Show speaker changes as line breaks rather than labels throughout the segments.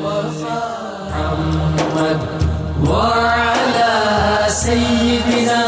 محمد وعلى سيدنا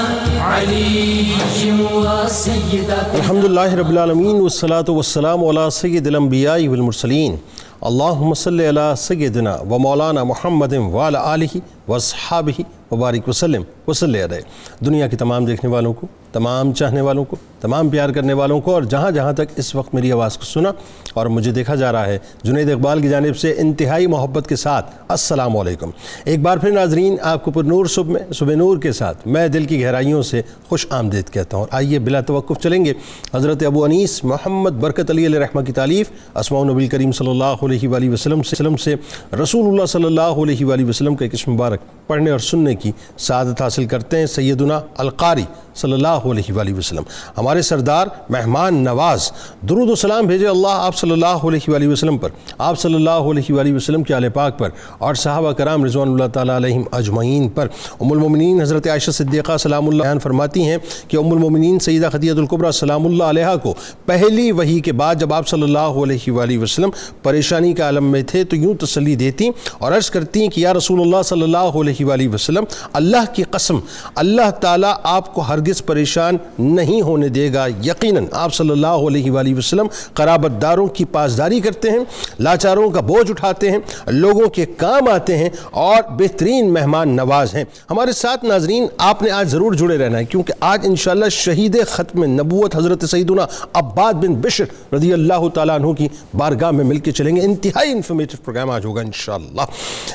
علي وسيدنا
الحمدللہ رب العالمین والصلاة والسلام علی سید الانبیاء والمرسلین اللہم صلی علی سیدنا و مولانا محمد وعلی آلہ واصحابہ وبارک وسلم وصلی علیہ۔ دنیا کے تمام دیکھنے والوں کو، تمام چاہنے والوں کو، تمام پیار کرنے والوں کو، اور جہاں جہاں تک اس وقت میری آواز کو سنا اور مجھے دیکھا جا رہا ہے، جنید اقبال کی جانب سے انتہائی محبت کے ساتھ السلام علیکم۔ ایک بار پھر ناظرین، آپ کو پر نور صبح نور کے ساتھ میں دل کی گہرائیوں سے خوش آمدید کہتا ہوں۔ آئیے بلا توقف چلیں گے حضرت ابو انیس محمد برکت علی علیہ رحمہ کی تالیف اسماء النبی کریم صلی اللہ علیہ وآلہ وسلم سے رسول اللہ صلی اللہ علیہ وآلہ وسلم کا ایک اسم مبارک پڑھنے اور سننے کی سعادت حاصل کرتے ہیں۔ سیدنا القاری صلی اللہ علیہ وآلہ وسلم، ہمارے سردار مہمان نواز، درود و سلام بھیجے اللہ آپ صلی اللہ علیہ وآلہ وسلم پر، آپ صلی اللہ علیہ وآلہ وسلم کے آل پاک پر، اور صحابہ کرام رضوان اللہ تعالیٰ علیہم اجمعین پر۔ ام المومنین حضرت عائشہ صدیقہ سلام اللہ بیان فرماتی ہیں کہ ام المومنین سیدہ خدیجہ الکبریٰ سلام اللہ علیہا کو پہلی وحی کے بعد جب آپ صلی اللہ علیہ وآلہ وسلم پریشانی کے عالم میں تھے تو یوں تسلی دیتی اور عرض کرتی کہ یا رسول اللہ صلی اللہ علیہ وآلہ وسلم، اللہ کی قسم اللہ تعالیٰ آپ کو ہرگز پریشان نہیں ہونے دے گا۔ یقیناً آپ صلی اللہ علیہ وآلہ وسلم قرابت داروں کی پاسداری کرتے ہیں، لاچاروں کا بوجھ اٹھاتے ہیں، لوگوں کے کام آتے ہیں اور بہترین مہمان نواز ہیں۔ ہمارے ساتھ ناظرین آپ نے آج ضرور جڑے رہنا ہے، کیونکہ آج انشاءاللہ شہید ختم نبوت حضرت سیدنا عباد بن بشر رضی اللہ تعالیٰ عنہ کی بارگاہ میں مل کے چلیں گے۔ انتہائی انفارمیٹو پروگرام آج ہوگا انشاءاللہ۔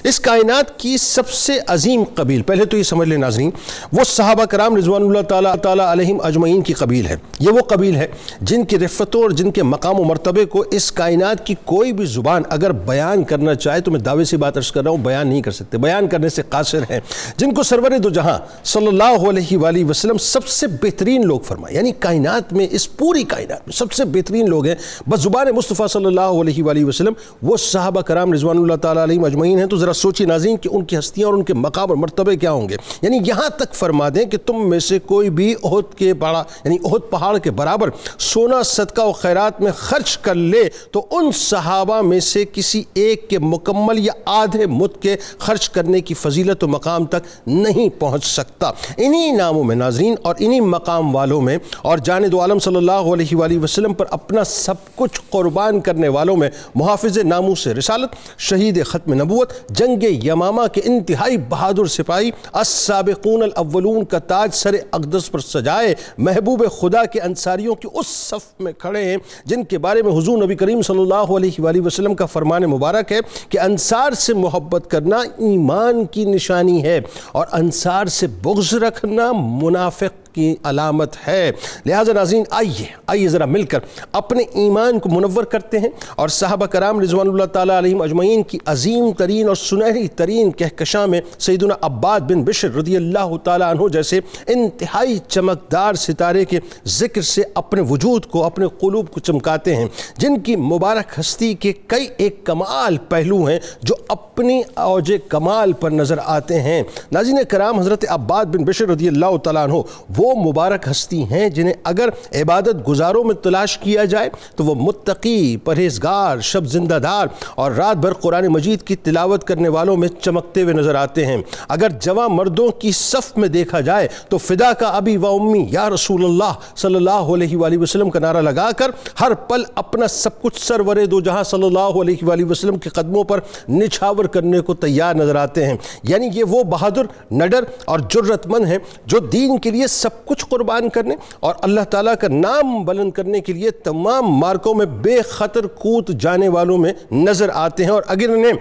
اس کائنات کی سب سے عظیم قبیل، پہلے تو یہ سمجھ لیں ناظرین، وہ صحابہ کرام رضوان اللہ تعالیٰ علیہم اجمعین کی قبیل ہے۔ یہ وہ قبیل ہے جن کی رفتوں اور جن کے مقام و مرتبے کو اس کائنات کی کوئی بھی زبان اگر بیان کرنا چاہے تو میں دعوے سے بات عرض کر رہا ہوں، بیان نہیں کر سکتے، بیان کرنے سے قاصر ہیں، جن کو سرور دو جہاں صلی اللہ علیہ وآلہ وسلم سب سے بہترین لوگ فرمائے، یعنی کائنات میں، اس پوری کائنات میں سب سے بہترین لوگ ہیں بس زبان مصطفیٰ صلی اللہ علیہ وآلہ وسلم، وہ صحابہ کرام رضوان اللہ تعالیٰ علیہم اجمعین ہیں۔ تو ذرا سوچی ناظرین کہ ان کی ہستیاں اور ان کے مقام اور مرتبے کیا ہوں گے۔ یعنی یہاں تک فرما دیں کہ تم میں سے کوئی بھی احد پہاڑ کے برابر سونا صدقہ و خیرات میں خرچ کر لے تو ان صحابہ میں سے کسی ایک کے مکمل یا آدھے مد کے خرچ کرنے کی فضیلت و مقام تک نہیں پہنچ سکتا۔ انہی ناموں میں ناظرین اور انہی مقام والوں میں اور جان دو عالم صلی اللہ علیہ وآلہ وسلم پر اپنا سب کچھ قربان کرنے والوں میں محافظ ناموس رسالت، شہید ختم نبوت، جنگ یمامہ کے انتہائی بہادر سپاہی، السابقون الاولون کا تاج سر اقدس پر سجائے محبوب خدا کے انصاریوں کی اس صف میں کھڑے ہیں جن کے بارے میں حضور نبی کریم صلی اللہ علیہ وآلہ وسلم کا فرمان مبارک ہے کہ انصار سے محبت کرنا ایمان کی نشانی ہے اور انصار سے بغض رکھنا منافق کی علامت ہے۔ لہذا ناظرین آئیے ذرا مل کر اپنے ایمان کو منور کرتے ہیں اور صحابہ کرام رضوان اللہ تعالیٰ علیہم اجمعین کی عظیم ترین اور سنہری ترین کہکشاں میں سیدنا عباد بن بشر رضی اللہ تعالیٰ عنہ جیسے انتہائی چمکدار ستارے کے ذکر سے اپنے وجود کو، اپنے قلوب کو چمکاتے ہیں، جن کی مبارک ہستی کے کئی ایک کمال پہلو ہیں جو اپنی اوج کمال پر نظر آتے ہیں۔ ناظرین کرام، حضرت عباد بن بشر رضی اللہ تعالیٰ عنہ وہ مبارک ہستی ہیں جنہیں اگر عبادت گزاروں میں تلاش کیا جائے تو وہ متقی، پرہیزگار، شب زندہ دار اور رات بھر قرآن مجید کی تلاوت کرنے والوں میں چمکتے ہوئے نظر آتے ہیں۔ اگر جوان مردوں کی صف میں دیکھا جائے تو فدا کا ابی و امی یا رسول اللہ صلی اللہ علیہ وآلہ وسلم کا نعرہ لگا کر ہر پل اپنا سب کچھ سرور دو جہاں صلی اللہ علیہ وآلہ وسلم کے قدموں پر نچھاور کرنے کو تیار نظر آتے ہیں۔ یعنی یہ وہ بہادر، نڈر اور جرت مند ہیں جو دین کے لیے سب کچھ قربان کرنے اور اللہ تعالیٰ کا نام بلند کرنے کے لیے تمام مارکوں میں بے خطر کود جانے والوں میں نظر آتے ہیں۔ اور اگر انہیں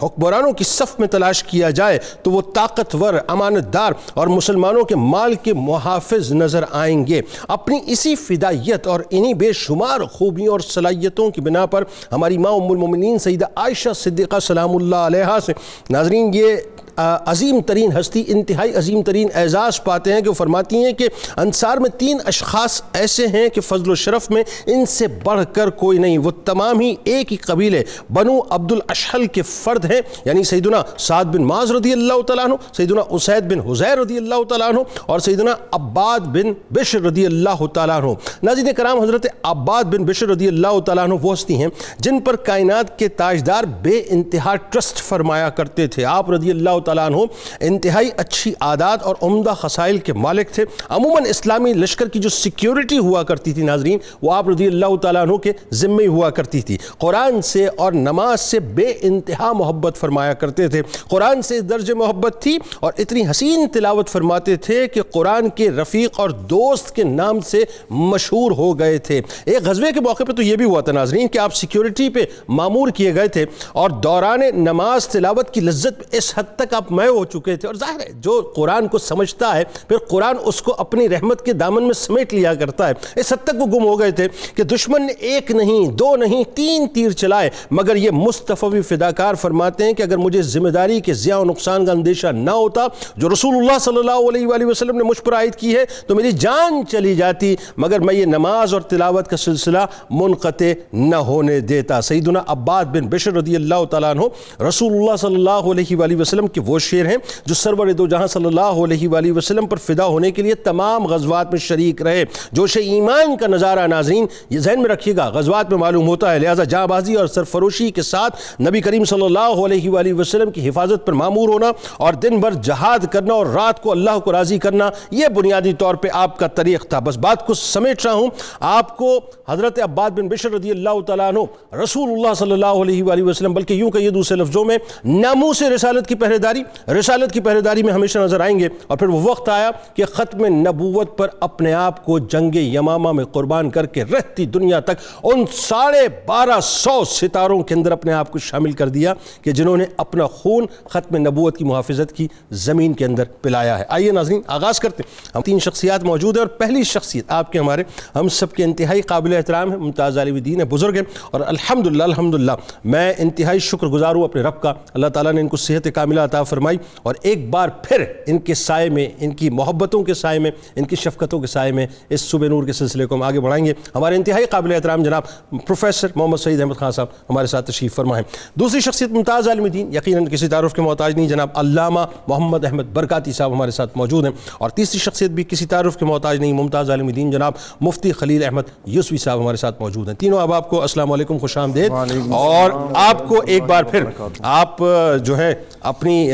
حکمرانوں کی صف میں تلاش کیا جائے تو وہ طاقتور، امانت دار اور مسلمانوں کے مال کے محافظ نظر آئیں گے۔ اپنی اسی فدائیت اور انہی بے شمار خوبیوں اور صلاحیتوں کی بنا پر ہماری ماں ام المومنین سیدہ عائشہ صدیقہ سلام اللہ علیہا سے ناظرین یہ عظیم ترین ہستی انتہائی عظیم ترین اعزاز پاتے ہیں کہ وہ فرماتی ہیں کہ انصار میں 3 اشخاص ایسے ہیں کہ فضل و شرف میں ان سے بڑھ کر کوئی نہیں، وہ تمام ہی ایک ہی قبیلے بنو عبد الاشحل کے فرد ہیں، یعنی سیدنا سعد بن معاذ رضی اللہ تعالیٰ عنہ، سیدنا اسید بن حضیر رضی اللہ تعالیٰ عنہ اور سیدنا عباد بن بشر رضی اللہ تعالیٰ عنہ۔ ناظرین کرام، حضرت عباد بن بشر رضی اللہ تعالیٰ عنہ وہ ہستی ہیں جن پر کائنات کے تاجدار بے انتہا ٹرسٹ فرمایا کرتے تھے۔ آپ رضی اللہ تعالیٰ عنہ انتہائی اچھی عادات اور عمدہ خصائل کے مالک تھے۔ عموماً اسلامی لشکر کی جو سیکیورٹی ہوا کرتی تھی ناظرین، وہ آپ رضی اللہ تعالیٰ عنہ کے ذمے ہوا کرتی تھی۔ قرآن سے اور نماز سے بے انتہا محبت فرمایا کرتے تھے۔ قرآن سے اس درجے محبت تھی اور اتنی حسین تلاوت فرماتے تھے کہ قرآن کے رفیق اور دوست کے نام سے مشہور ہو گئے تھے۔ ایک غزوے کے موقع پہ تو یہ بھی ہوا تھا ناظرین کہ آپ سیکیورٹی پہ مامور کیے گئے تھے اور دوران نماز تلاوت کی لذت اس حد تک آپ مئو ہو چکے تھے، اور ظاہر ہے جو قرآن کو سمجھتا ہے پھر قرآن اس کو اپنی رحمت کے دامن میں سمیٹ لیا کرتا ہے۔ اس حد تک وہ گم ہو گئے تھے کہ دشمن نے 1 نہیں 2 نہیں 3 تیر چلائے، مگر یہ مصطفی فداکار فرماتے ہیں کہ اگر مجھے ذمہ داری کے زیاں و نقصان کا اندیشہ نہ ہوتا جو رسول اللہ صلی اللہ علیہ وآلہ وسلم نے مجھ پر عائد کی ہے تو میری جان چلی جاتی، مگر میں یہ نماز اور تلاوت کا سلسلہ منقطع نہ ہونے دیتا۔ سیدنا عباد بن بشر رضی اللہ تعالیٰ عنہ رسول اللہ صلی اللہ علیہ وآلہ وسلم کے وہ شیر ہیں جو سرور دو جہاں صلی اللہ علیہ وآلہ وسلم پر فدا ہونے کے لیے تمام غزوات میں شریک رہے۔ جوش ایمان کا نظارہ ناظرین یہ ذہن میں رکھیے گا، غزوات میں معلوم ہوتا ہے، لہذا جاں بازی اور سرفروشی کے ساتھ نبی کریم صلی اللہ علیہ وآلہ وسلم کی حفاظت پر مامور ہونا اور دن بھر جہاد کرنا اور رات کو اللہ کو راضی کرنا، یہ بنیادی طور پہ آپ کا طریق تھا۔ بس بات کو سمیٹ رہا ہوں، آپ کو حضرت عباد بن بشر رضی اللہ تعالیٰ عنہ رسول اللہ صلی اللہ علیہ وآلہ وسلم بلکہ یوں کہیے دوسرے لفظوں میں ناموس رسالت کی پہرے داری میں ہمیشہ نظر آئیں گے۔ اور پھر وہ وقت آیا کہ ختم نبوت پر اپنے آپ کو جنگ یمامہ میں قربان کر کے رہتی دنیا تک ان 1250 ستاروں کے اندر اپنے آپ کو شامل کر دیا کہ جنہوں نے اپنا خون ختم نبوت کی محافظت کی زمین کے اندر پلایا ہے۔ آئیے ناظرین آغاز کرتے ہیں۔ ہم 3 شخصیات موجود ہیں اور پہلی شخصیت آپ کے ہمارے ہم سب کے انتہائی قابل احترام ہے، ممتاز عالم دین ہے، بزرگ ہیں، اور الحمدللہ میں انتہائی شکر گزار ہوں اپنے رب کا، اللہ تعالیٰ نے ان کو صحت کاملہ عطا فرمائی اور ایک بار پھر ان کے سائے میں، ان کی محبتوں کے سائے میں، ان کی شفقتوں کے سائے میں اس صبح نور کے سلسلے کو ہم آگے بڑھائیں گے۔ ہمارے انتہائی قابل احترام جناب پروفیسر محمد سعید احمد خان صاحب ہمارے ساتھ تشریف فرما ہیں۔ دوسری شخصیت ممتاز عالم دین، یقیناً کسی تعارف کے محتاج نہیں، جناب علامہ محمد احمد برکاتی صاحب ہمارے ساتھ موجود ہیں۔ اور تیسری شخصیت بھی کسی تعارف کے محتاج نہیں، ممتاز عالم دین جناب مفتی خلیل احمد یوسفی صاحب ہمارے ساتھ موجود ہیں۔ تینوں اب آپ کو السلام علیکم، خوش آمدید۔ اور آپ کو ایک بار پھر آپ جو ہے اپنی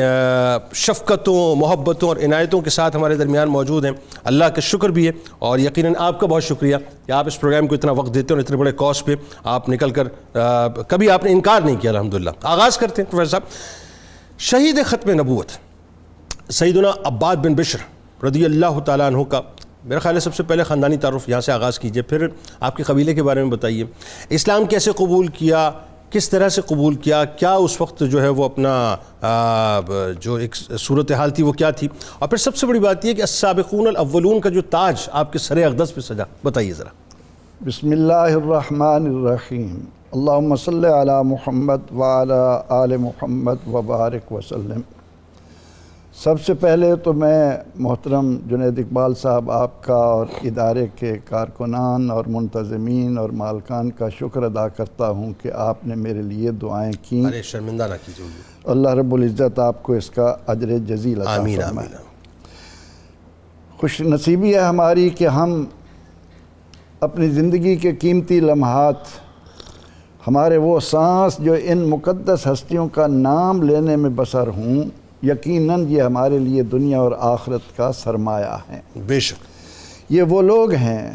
شفقتوں، محبتوں اور عنایتوں کے ساتھ ہمارے درمیان موجود ہیں، اللہ کا شکر بھی ہے اور یقیناً آپ کا بہت شکریہ کہ آپ اس پروگرام کو اتنا وقت دیتے ہیں اور اتنے بڑے کاسٹ پہ آپ نکل کر کبھی آپ نے انکار نہیں کیا الحمدللہ۔ آغاز کرتے ہیں پروفیسر صاحب، شہید ختم نبوت سیدنا عباد بن بشر رضی اللہ تعالیٰ عنہ کا میرا خیال ہے سب سے پہلے خاندانی تعارف یہاں سے آغاز کیجئے، پھر آپ کے قبیلے کے بارے میں بتائیے، اسلام کیسے قبول کیا، کس طرح سے قبول کیا، کیا اس وقت جو ہے وہ اپنا جو ایک صورتحال تھی وہ کیا تھی، اور پھر سب سے بڑی بات یہ کہ السابقون الاولون کا جو تاج آپ کے سر اقدس پہ سجا، بتائیے ذرا۔
بسم اللہ الرحمن الرحیم، اللہم صلی علی محمد وعلی آل محمد وبارک وسلم۔ سب سے پہلے تو میں محترم جنید اقبال صاحب آپ کا اور ادارے کے کارکنان اور منتظمین اور مالکان کا شکر ادا کرتا ہوں کہ آپ نے میرے لیے دعائیں کیں۔
ارے شرمندہ نہ کیجیے،
اللہ رب العزت آپ کو اس کا اجر جزیل عطا
آمین
فرمائے۔
آمین۔
خوش نصیبی ہے ہماری کہ ہم اپنی زندگی کے قیمتی لمحات، ہمارے وہ سانس جو ان مقدس ہستیوں کا نام لینے میں بسر ہوں، یقیناً یہ ہمارے لیے دنیا اور آخرت کا سرمایہ ہیں۔
بے شک
یہ وہ لوگ ہیں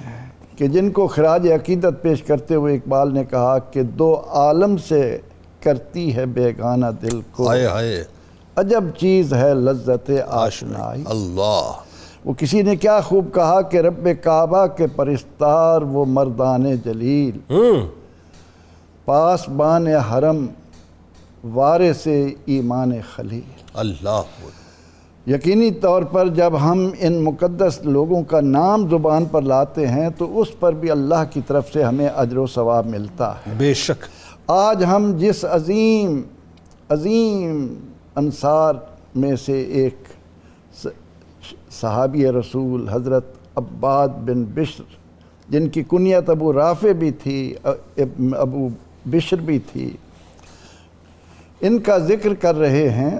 کہ جن کو خراج عقیدت پیش کرتے ہوئے اقبال نے کہا کہ 2 عالم سے کرتی ہے بیگانہ دل کو،
ہائے ہائے
عجب چیز ہے لذت آشنائی۔
اللہ،
وہ کسی نے کیا خوب کہا کہ رب کعبہ کے پرستار وہ مردان جلیل، پاسبان حرم وارث ایمان خلیل۔
اللہ،
یقینی طور پر جب ہم ان مقدس لوگوں کا نام زبان پر لاتے ہیں تو اس پر بھی اللہ کی طرف سے ہمیں اجر و ثواب ملتا ہے۔
بے شک
آج ہم جس عظیم انصار میں سے ایک صحابی رسول حضرت عباد بن بشر، جن کی کنیت ابو رافع بھی تھی، ابو بشر بھی تھی، ان کا ذکر کر رہے ہیں۔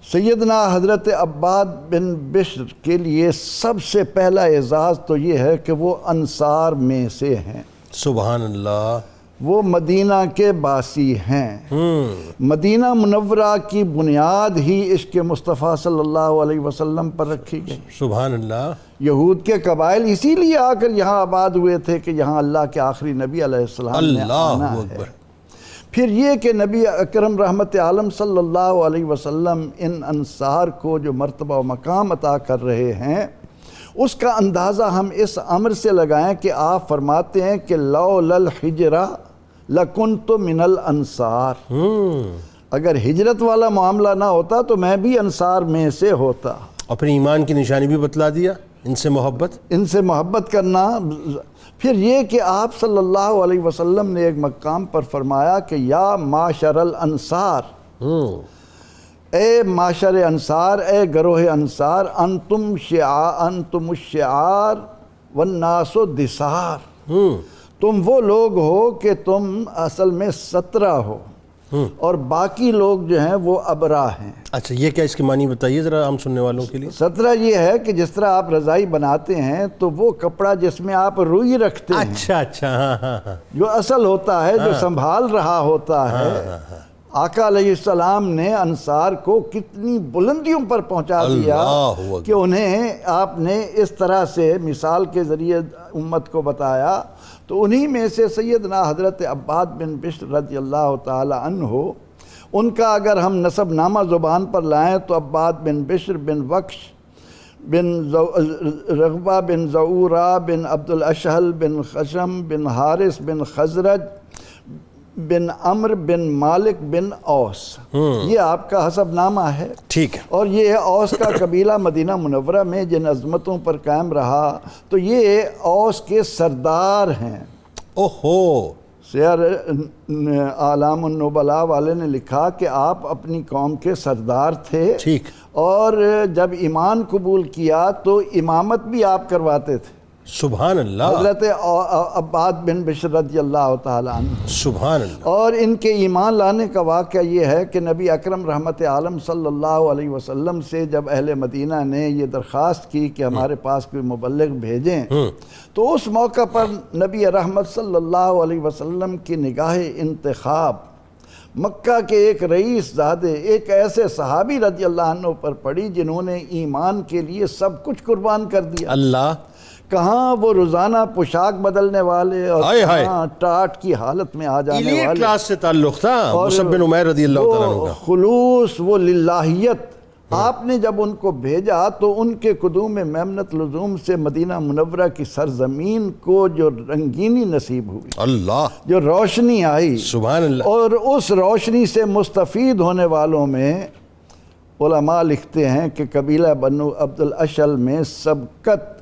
سیدنا حضرت عباد بن بشر کے لیے سب سے پہلا اعزاز تو یہ ہے کہ وہ انصار میں سے ہیں،
سبحان اللہ،
وہ مدینہ کے باسی ہیں۔ مدینہ منورہ کی بنیاد ہی عشق مصطفیٰ صلی اللہ علیہ وسلم پر رکھی گئی۔
سبحان اللہ۔
یہود کے قبائل اسی لیے آ کر یہاں آباد ہوئے تھے کہ یہاں اللہ کے آخری نبی علیہ السلام نے آنا
اللہ
ہے۔
اکبر۔
پھر یہ کہ نبی اکرم رحمت عالم صلی اللہ علیہ وسلم ان انصار کو جو مرتبہ و مقام عطا کر رہے ہیں، اس کا اندازہ ہم اس امر سے لگائیں کہ آپ فرماتے ہیں کہ لولا الحجرہ لکنت من الانصار، اگر ہجرت والا معاملہ نہ ہوتا تو میں بھی انصار میں سے ہوتا۔
اپنی ایمان کی نشانی بھی بتلا دیا، ان سے محبت،
ان سے محبت کرنا۔ پھر یہ کہ آپ صلی اللہ علیہ وسلم نے ایک مقام پر فرمایا کہ یا معاشر الانصار، اے معاشر انصار، اے گروہ انصار، انتم الشعار والناس الدثار، تم وہ لوگ ہو کہ تم اصل میں 17 ہو اور باقی لوگ جو ہیں وہ ابرا ہیں۔
اچھا یہ کیا، اس کی معنی بتائیے ذرا عام سننے والوں کے لیے۔
17 یہ ہے کہ جس طرح آپ رضائی بناتے ہیں تو وہ کپڑا جس میں آپ روئی رکھتے ہیں،
اچھا اچھا، ہاں ہاں ہاں،
جو اصل ہوتا ہے، جو سنبھال رہا ہوتا ہے، آقا علیہ السلام نے انصار کو کتنی بلندیوں پر پہنچا دیا
اللہ اکبر۔
کہ انہیں آپ نے اس طرح سے مثال کے ذریعے امت کو بتایا۔ تو انہی میں سے سیدنا حضرت عباد بن بشر رضی اللہ تعالی عنہ، ان کا اگر ہم نسب نامہ زبان پر لائیں تو عباد بن بشر بن وقش بن رغبہ بن زعورہ بن عبد الاشہل بن خشم بن حارث بن خزرج بن عمر بن مالک بن اوس، یہ آپ کا حسب نامہ ہے۔
ٹھیک ہے۔ اور
یہ اوس کا قبیلہ مدینہ منورہ میں جن عظمتوں پر قائم رہا، تو یہ اوس کے سردار ہیں۔
اوہو،
سیر اعلام النبلاء والے نے لکھا کہ آپ اپنی قوم کے سردار تھے،
ٹھیک،
اور جب ایمان قبول کیا تو امامت بھی آپ کرواتے تھے۔
سبحان اللہ،
حضرت عباد بن بشر رضی اللہ تعالی عنہ۔
سبحان اللہ۔
اور ان کے ایمان لانے کا واقعہ یہ ہے کہ نبی اکرم رحمت عالم صلی اللہ علیہ وسلم سے جب اہل مدینہ نے یہ درخواست کی کہ ہمارے پاس کوئی مبلغ بھیجیں، تو اس موقع پر نبی رحمت صلی اللہ علیہ وسلم کی نگاہ انتخاب مکہ کے ایک رئیس زادے، ایک ایسے صحابی رضی اللہ عنہ پر پڑی جنہوں نے ایمان کے لیے سب کچھ قربان کر دیا۔
اللہ،
کہاں وہ روزانہ پوشاک بدلنے والے اور کہاں ٹاٹ کی حالت میں آ جانے
ایلیٹ
والے،
کلاس سے تعلق تھا مصعب بن عمیر رضی اللہ تعالیٰ عنہ
وہ
کا۔
خلوص، وہ للہیت۔ آپ نے جب ان کو بھیجا تو ان کے قدوم میمنت لزوم سے مدینہ منورہ کی سرزمین کو جو رنگینی نصیب ہوئی،
اللہ،
جو روشنی آئی،
سبحان اللہ،
اور اس روشنی سے مستفید ہونے والوں میں علماء لکھتے ہیں کہ قبیلہ بنو عبد الاشل میں سبقت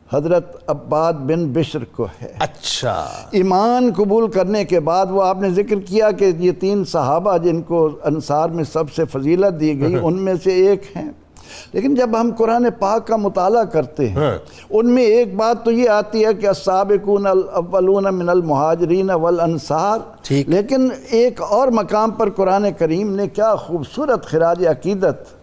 حضرت عباد بن بشر کو ہے۔
اچھا،
ایمان قبول کرنے کے بعد وہ آپ نے ذکر کیا کہ یہ 3 صحابہ جن کو انصار میں سب سے فضیلت دی گئی ان میں سے ایک ہیں، لیکن جب ہم قرآن پاک کا مطالعہ کرتے ہیں ان میں ایک بات تو یہ آتی ہے کہ السابقون الاولون من المہاجرین والانصار، لیکن ایک اور مقام پر قرآن کریم نے کیا خوبصورت خراج عقیدت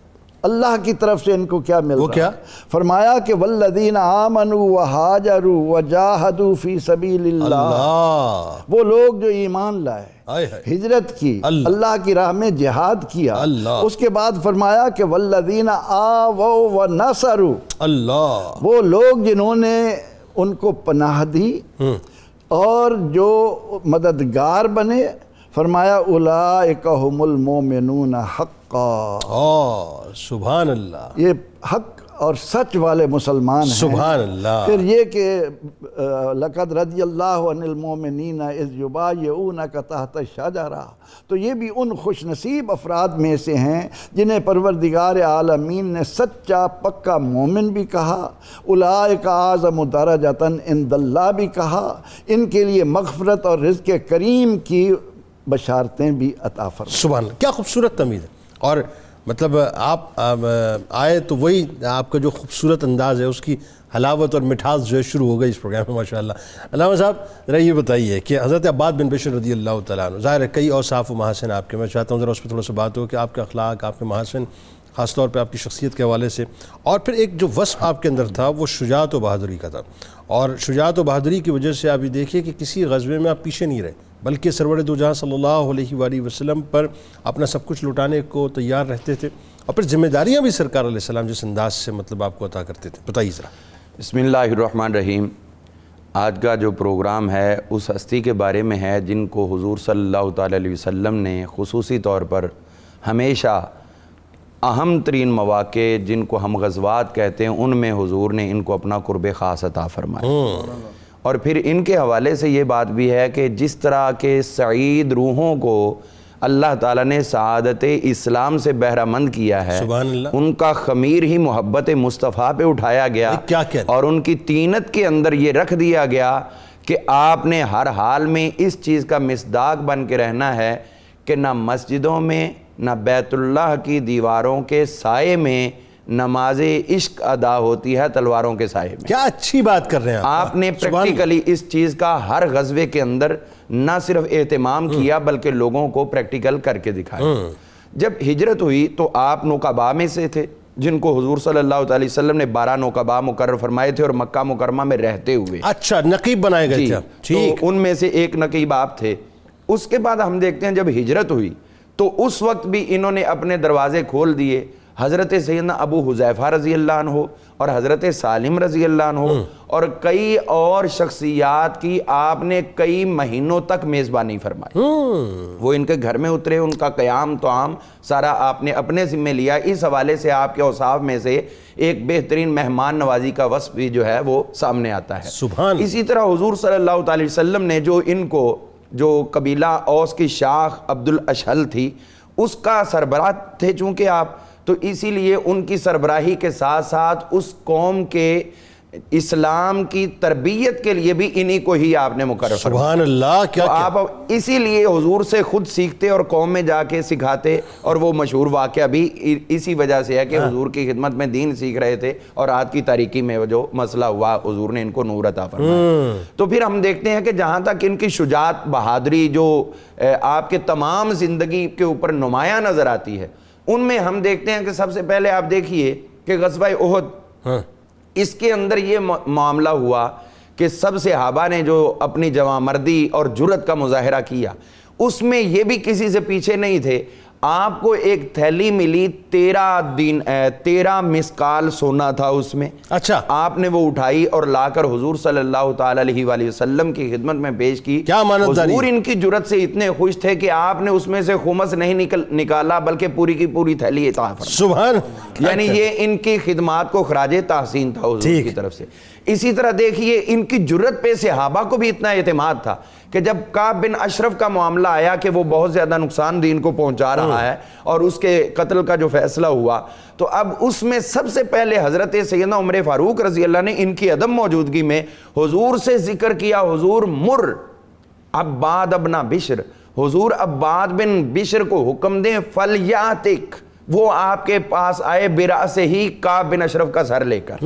اللہ کی طرف سے ان کو کیا مل رہا، وہ کیا فرمایا کہ والذین آمنوا وہاجروا وجاہدوا فی سبیل اللہ، وہ لوگ جو ایمان لائے، ہجرت کی، اللہ کی راہ میں جہاد کیا، اس کے بعد فرمایا کہ والذین آووا ونصروا، اللہ، وہ لوگ جنہوں نے ان کو پناہ دی اور جو مددگار بنے، فرمایا اولئک ھم المؤمنون حقا،
سبحان اللہ، یہ
حق اور سچ والے مسلمان ہیں۔
سبحان اللہ۔
پھر یہ کہ لقد رضی اللہ عن المؤمنین اذ یبایعونک تحت الشجرہ، تو یہ بھی ان خوش نصیب افراد میں سے ہیں جنہیں پروردگار عالمین نے سچا پکا مومن بھی کہا، اولئک اعظم درجۃ عند اللہ بھی کہا، ان کے لیے مغفرت اور رزق کریم کی بشارتیں بھی عطا فرمائیں۔
سبحان اللہ، کیا خوبصورت تمیز ہے۔ اور مطلب آپ آئے تو وہی آپ کا جو خوبصورت انداز ہے اس کی حلاوت اور مٹھاس جو ہے شروع ہو گئی اس پروگرام میں ماشاء اللہ. علامہ صاحب ذرا یہ بتائیے کہ حضرت عباد بن بشر رضی اللہ تعالیٰ عنہ، ظاہر ہے کئی اوصاف و محاسن آپ کے، میں چاہتا ہوں ذرا اس پہ تھوڑا سا بات ہو کہ آپ کے اخلاق، آپ کے محاسن، خاص طور پہ آپ کی شخصیت کے حوالے سے، اور پھر ایک جو وصف آپ کے اندر تھا وہ شجاعت و بہادری کا تھا. اور شجاعت و بہادری کی وجہ سے آپ یہ دیکھیے کہ کسی غزوے میں آپ پیچھے نہیں رہے، بلکہ سرور دو جہاں صلی اللہ علیہ وآلہ وسلم پر اپنا سب کچھ لٹانے کو تیار رہتے تھے، اور پھر ذمہ داریاں بھی سرکار علیہ السلام جس انداز سے مطلب آپ کو عطا کرتے تھے. بتائیے ذرا.
بسم اللہ الرحمن الرحیم. آج کا جو پروگرام ہے اس ہستی کے بارے میں ہے جن کو حضور صلی اللہ تعالیٰ علیہ وسلم نے خصوصی طور پر ہمیشہ اہم ترین مواقع جن کو ہم غزوات کہتے ہیں ان میں حضور نے ان کو اپنا قرب خاص عطا فرمایا. اور پھر ان کے حوالے سے یہ بات بھی ہے کہ جس طرح کے سعید روحوں کو اللہ تعالیٰ نے سعادت اسلام سے بہرہ مند کیا ہے،
سبحان اللہ،
ان کا خمیر ہی محبت مصطفیٰ پہ اٹھایا گیا اور ان کی طینت کے اندر یہ رکھ دیا گیا کہ آپ نے ہر حال میں اس چیز کا مصداق بن کے رہنا ہے کہ نہ مسجدوں میں نہ بیت اللہ کی دیواروں کے سائے میں نماز عشق ادا ہوتی ہے تلواروں کے سائے میں.
کیا اچھی بات کر رہے ہیں
آپ نے پریکٹیکلی اس چیز کا ہر غزوے کے اندر نہ صرف اہتمام کیا بلکہ لوگوں کو پریکٹیکل کر کے دکھایا. جب ہجرت ہوئی تو آپ نقباء میں سے تھے جن کو حضور صلی اللہ علیہ وسلم نے 12 نقباء مقرر فرمائے تھے اور مکہ مکرمہ میں رہتے ہوئے.
اچھا، نقیب بنائے گئے تھے.
تو ان میں سے ایک نقیب آپ تھے. اس کے بعد ہم دیکھتے ہیں جب ہجرت ہوئی تو اس وقت بھی انہوں نے اپنے دروازے کھول دیے. حضرت سیدنا ابو حذیفہ رضی اللہ عنہ اور حضرت سالم رضی اللہ عنہ اور کئی اور شخصیات کی آپ نے کئی مہینوں تک میزبانی فرمائی. وہ ان کے گھر میں اترے، ان کا قیام طعام سارا آپ نے اپنے ذمہ لیا. اس حوالے سے آپ کے اوصاف میں سے ایک بہترین مہمان نوازی کا وصف بھی جو ہے وہ سامنے آتا ہے.
سبحان.
اسی طرح حضور صلی اللہ علیہ وسلم نے جو ان کو جو قبیلہ اوس کی شاخ عبد الاشہل تھی اس کا سربراہ تھے چونکہ آپ، تو اسی لیے ان کی سربراہی کے ساتھ ساتھ اس قوم کے اسلام کی تربیت کے لیے بھی انہی کو ہی آپ نے مقرر فرمایا.
سبحان اللہ. کیا
آپ اسی لیے حضور سے خود سیکھتے اور قوم میں جا کے سکھاتے. اور وہ مشہور واقعہ بھی اسی وجہ سے ہے کہ حضور کی خدمت میں دین سیکھ رہے تھے اور رات کی تاریکی میں جو مسئلہ ہوا حضور نے ان کو نور عطا فرمایا. تو پھر ہم دیکھتے ہیں کہ جہاں تک ان کی شجاعت بہادری جو آپ کے تمام زندگی کے اوپر نمایاں نظر آتی ہے، ان میں ہم دیکھتے ہیں کہ سب سے پہلے آپ دیکھیے کہ غزوہ احد، اس کے اندر یہ معاملہ ہوا کہ سب صحابہ نے جو اپنی جوانمردی اور جرأت کا مظاہرہ کیا اس میں یہ بھی کسی سے پیچھے نہیں تھے. آپ کو ایک تھیلی ملی 13 مسقال سونا تھا اس میں.
اچھا.
آپ نے وہ اٹھائی اور لا کر حضور صلی اللہ تعالی علیہ وآلہ وسلم کی خدمت میں پیش کی.
کیا امانتداری.
حضور ان کی جرأت سے اتنے خوش تھے کہ آپ نے اس میں سے خمس نہیں نکالا بلکہ پوری کی پوری تھیلی عطا فرمائی.
سبحان.
یعنی یہ ان کی خدمات کو خراج تحسین تھا حضور کی طرف سے. اسی طرح دیکھیے ان کی جرأت پہ صحابہ کو بھی اتنا اعتماد تھا کہ جب کعب بن اشرف کا معاملہ آیا کہ وہ بہت زیادہ نقصان دین کو پہنچا رہا ہے اور اس کے قتل کا جو فیصلہ ہوا، تو اب اس میں سب سے پہلے حضرت سیدنا عمر فاروق رضی اللہ نے ان کی عدم موجودگی میں حضور سے ذکر کیا، حضور مر عباد ابن بشر، حضور عباد بن بشر کو حکم دیں فلیاتک، وہ آپ کے پاس آئے برا سے ہی کعب بن اشرف کا سر لے کر.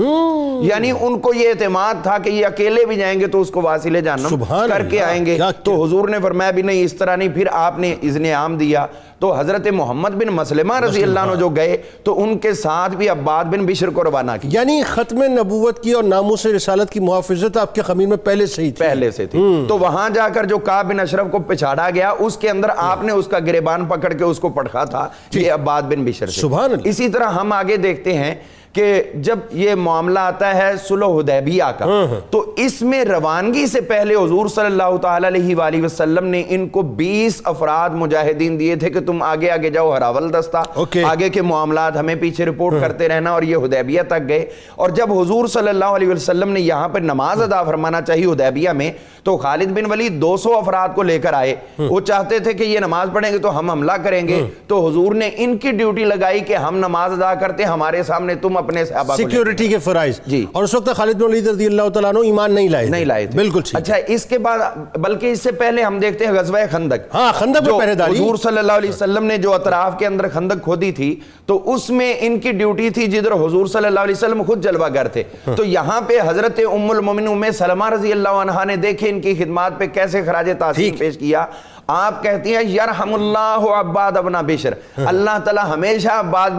یعنی ان کو یہ اعتماد تھا کہ یہ اکیلے بھی جائیں گے تو اس کو واصل جہنم کر کے آئیں گے. تو حضور نے فرمایا بھی نہیں، اس طرح نہیں. پھر آپ نے اذن عام دیا تو حضرت محمد بن مسلمہ رضی اللہ عنہ جو گئے تو ان کے ساتھ بھی عباد بن بشر کو روانہ کیا.
یعنی ختم نبوت کی اور ناموس رسالت کی محافظت آپ کے خمیر میں پہلے سے ہی تھی.
پہلے سے تھی. تو وہاں جا کر جو کعب بن اشرف کو پچھاڑا گیا اس کے اندر آپ نے اس کا گریبان پکڑ کے اس کو پٹخا تھا، یہ عباد بن بشر سے.
سبحان اللہ.
اسی طرح ہم آگے دیکھتے ہیں کہ جب یہ معاملہ آتا ہے صلح حدیبیہ کا تو اس میں روانگی سے پہلے حضور صلی اللہ تعالی علیہ وآلہ وسلم نے ان کو 20 افراد مجاہدین دیے تھے کہ تم آگے آگے جاؤ ہراول دستہ، آگے کے معاملات ہمیں پیچھے رپورٹ کرتے رہنا. اور یہ حدیبیہ تک گئے اور جب حضور صلی اللہ علیہ وسلم نے یہاں پر نماز ادا فرمانا چاہیے حدیبیہ میں تو خالد بن ولید 200 افراد کو لے کر آئے. وہ چاہتے تھے کہ یہ نماز پڑھیں گے تو ہم حملہ کریں گے، تو حضور نے ان کی ڈیوٹی لگائی کہ ہم نماز ادا کرتے ہمارے سامنے تم اپنے صحابہ کو
سیکیورٹی کے فرائض
جی،
اور اس وقت خالد بن ولید رضی اللہ تعالیٰ عنہ ایمان نہیں لائے تھے. بالکل ٹھیک.
اچھا اس کے بعد بلکہ اس سے پہلے ہم دیکھتے ہیں غزوہ خندق.
ہاں خندق میں پہرے داری.
حضور صلی اللہ علیہ وسلم نے جو اطراف کے اندر خندق کھودی تھی تو اس میں ان کی ڈیوٹی تھی جدھر حضور صلی اللہ علیہ وسلم خود جلوہ گر تھے. تو یہاں پہ حضرت ام المومنین ام سلمہ رضی اللہ عنہا نے دیکھے ان کی خدمات پہ کیسے خراج تحسین پیش کیا. آپ کہتی ہیں یرحم اللہ عباد ابن بشر، اللہ تعالیٰ ہمیشہ عباد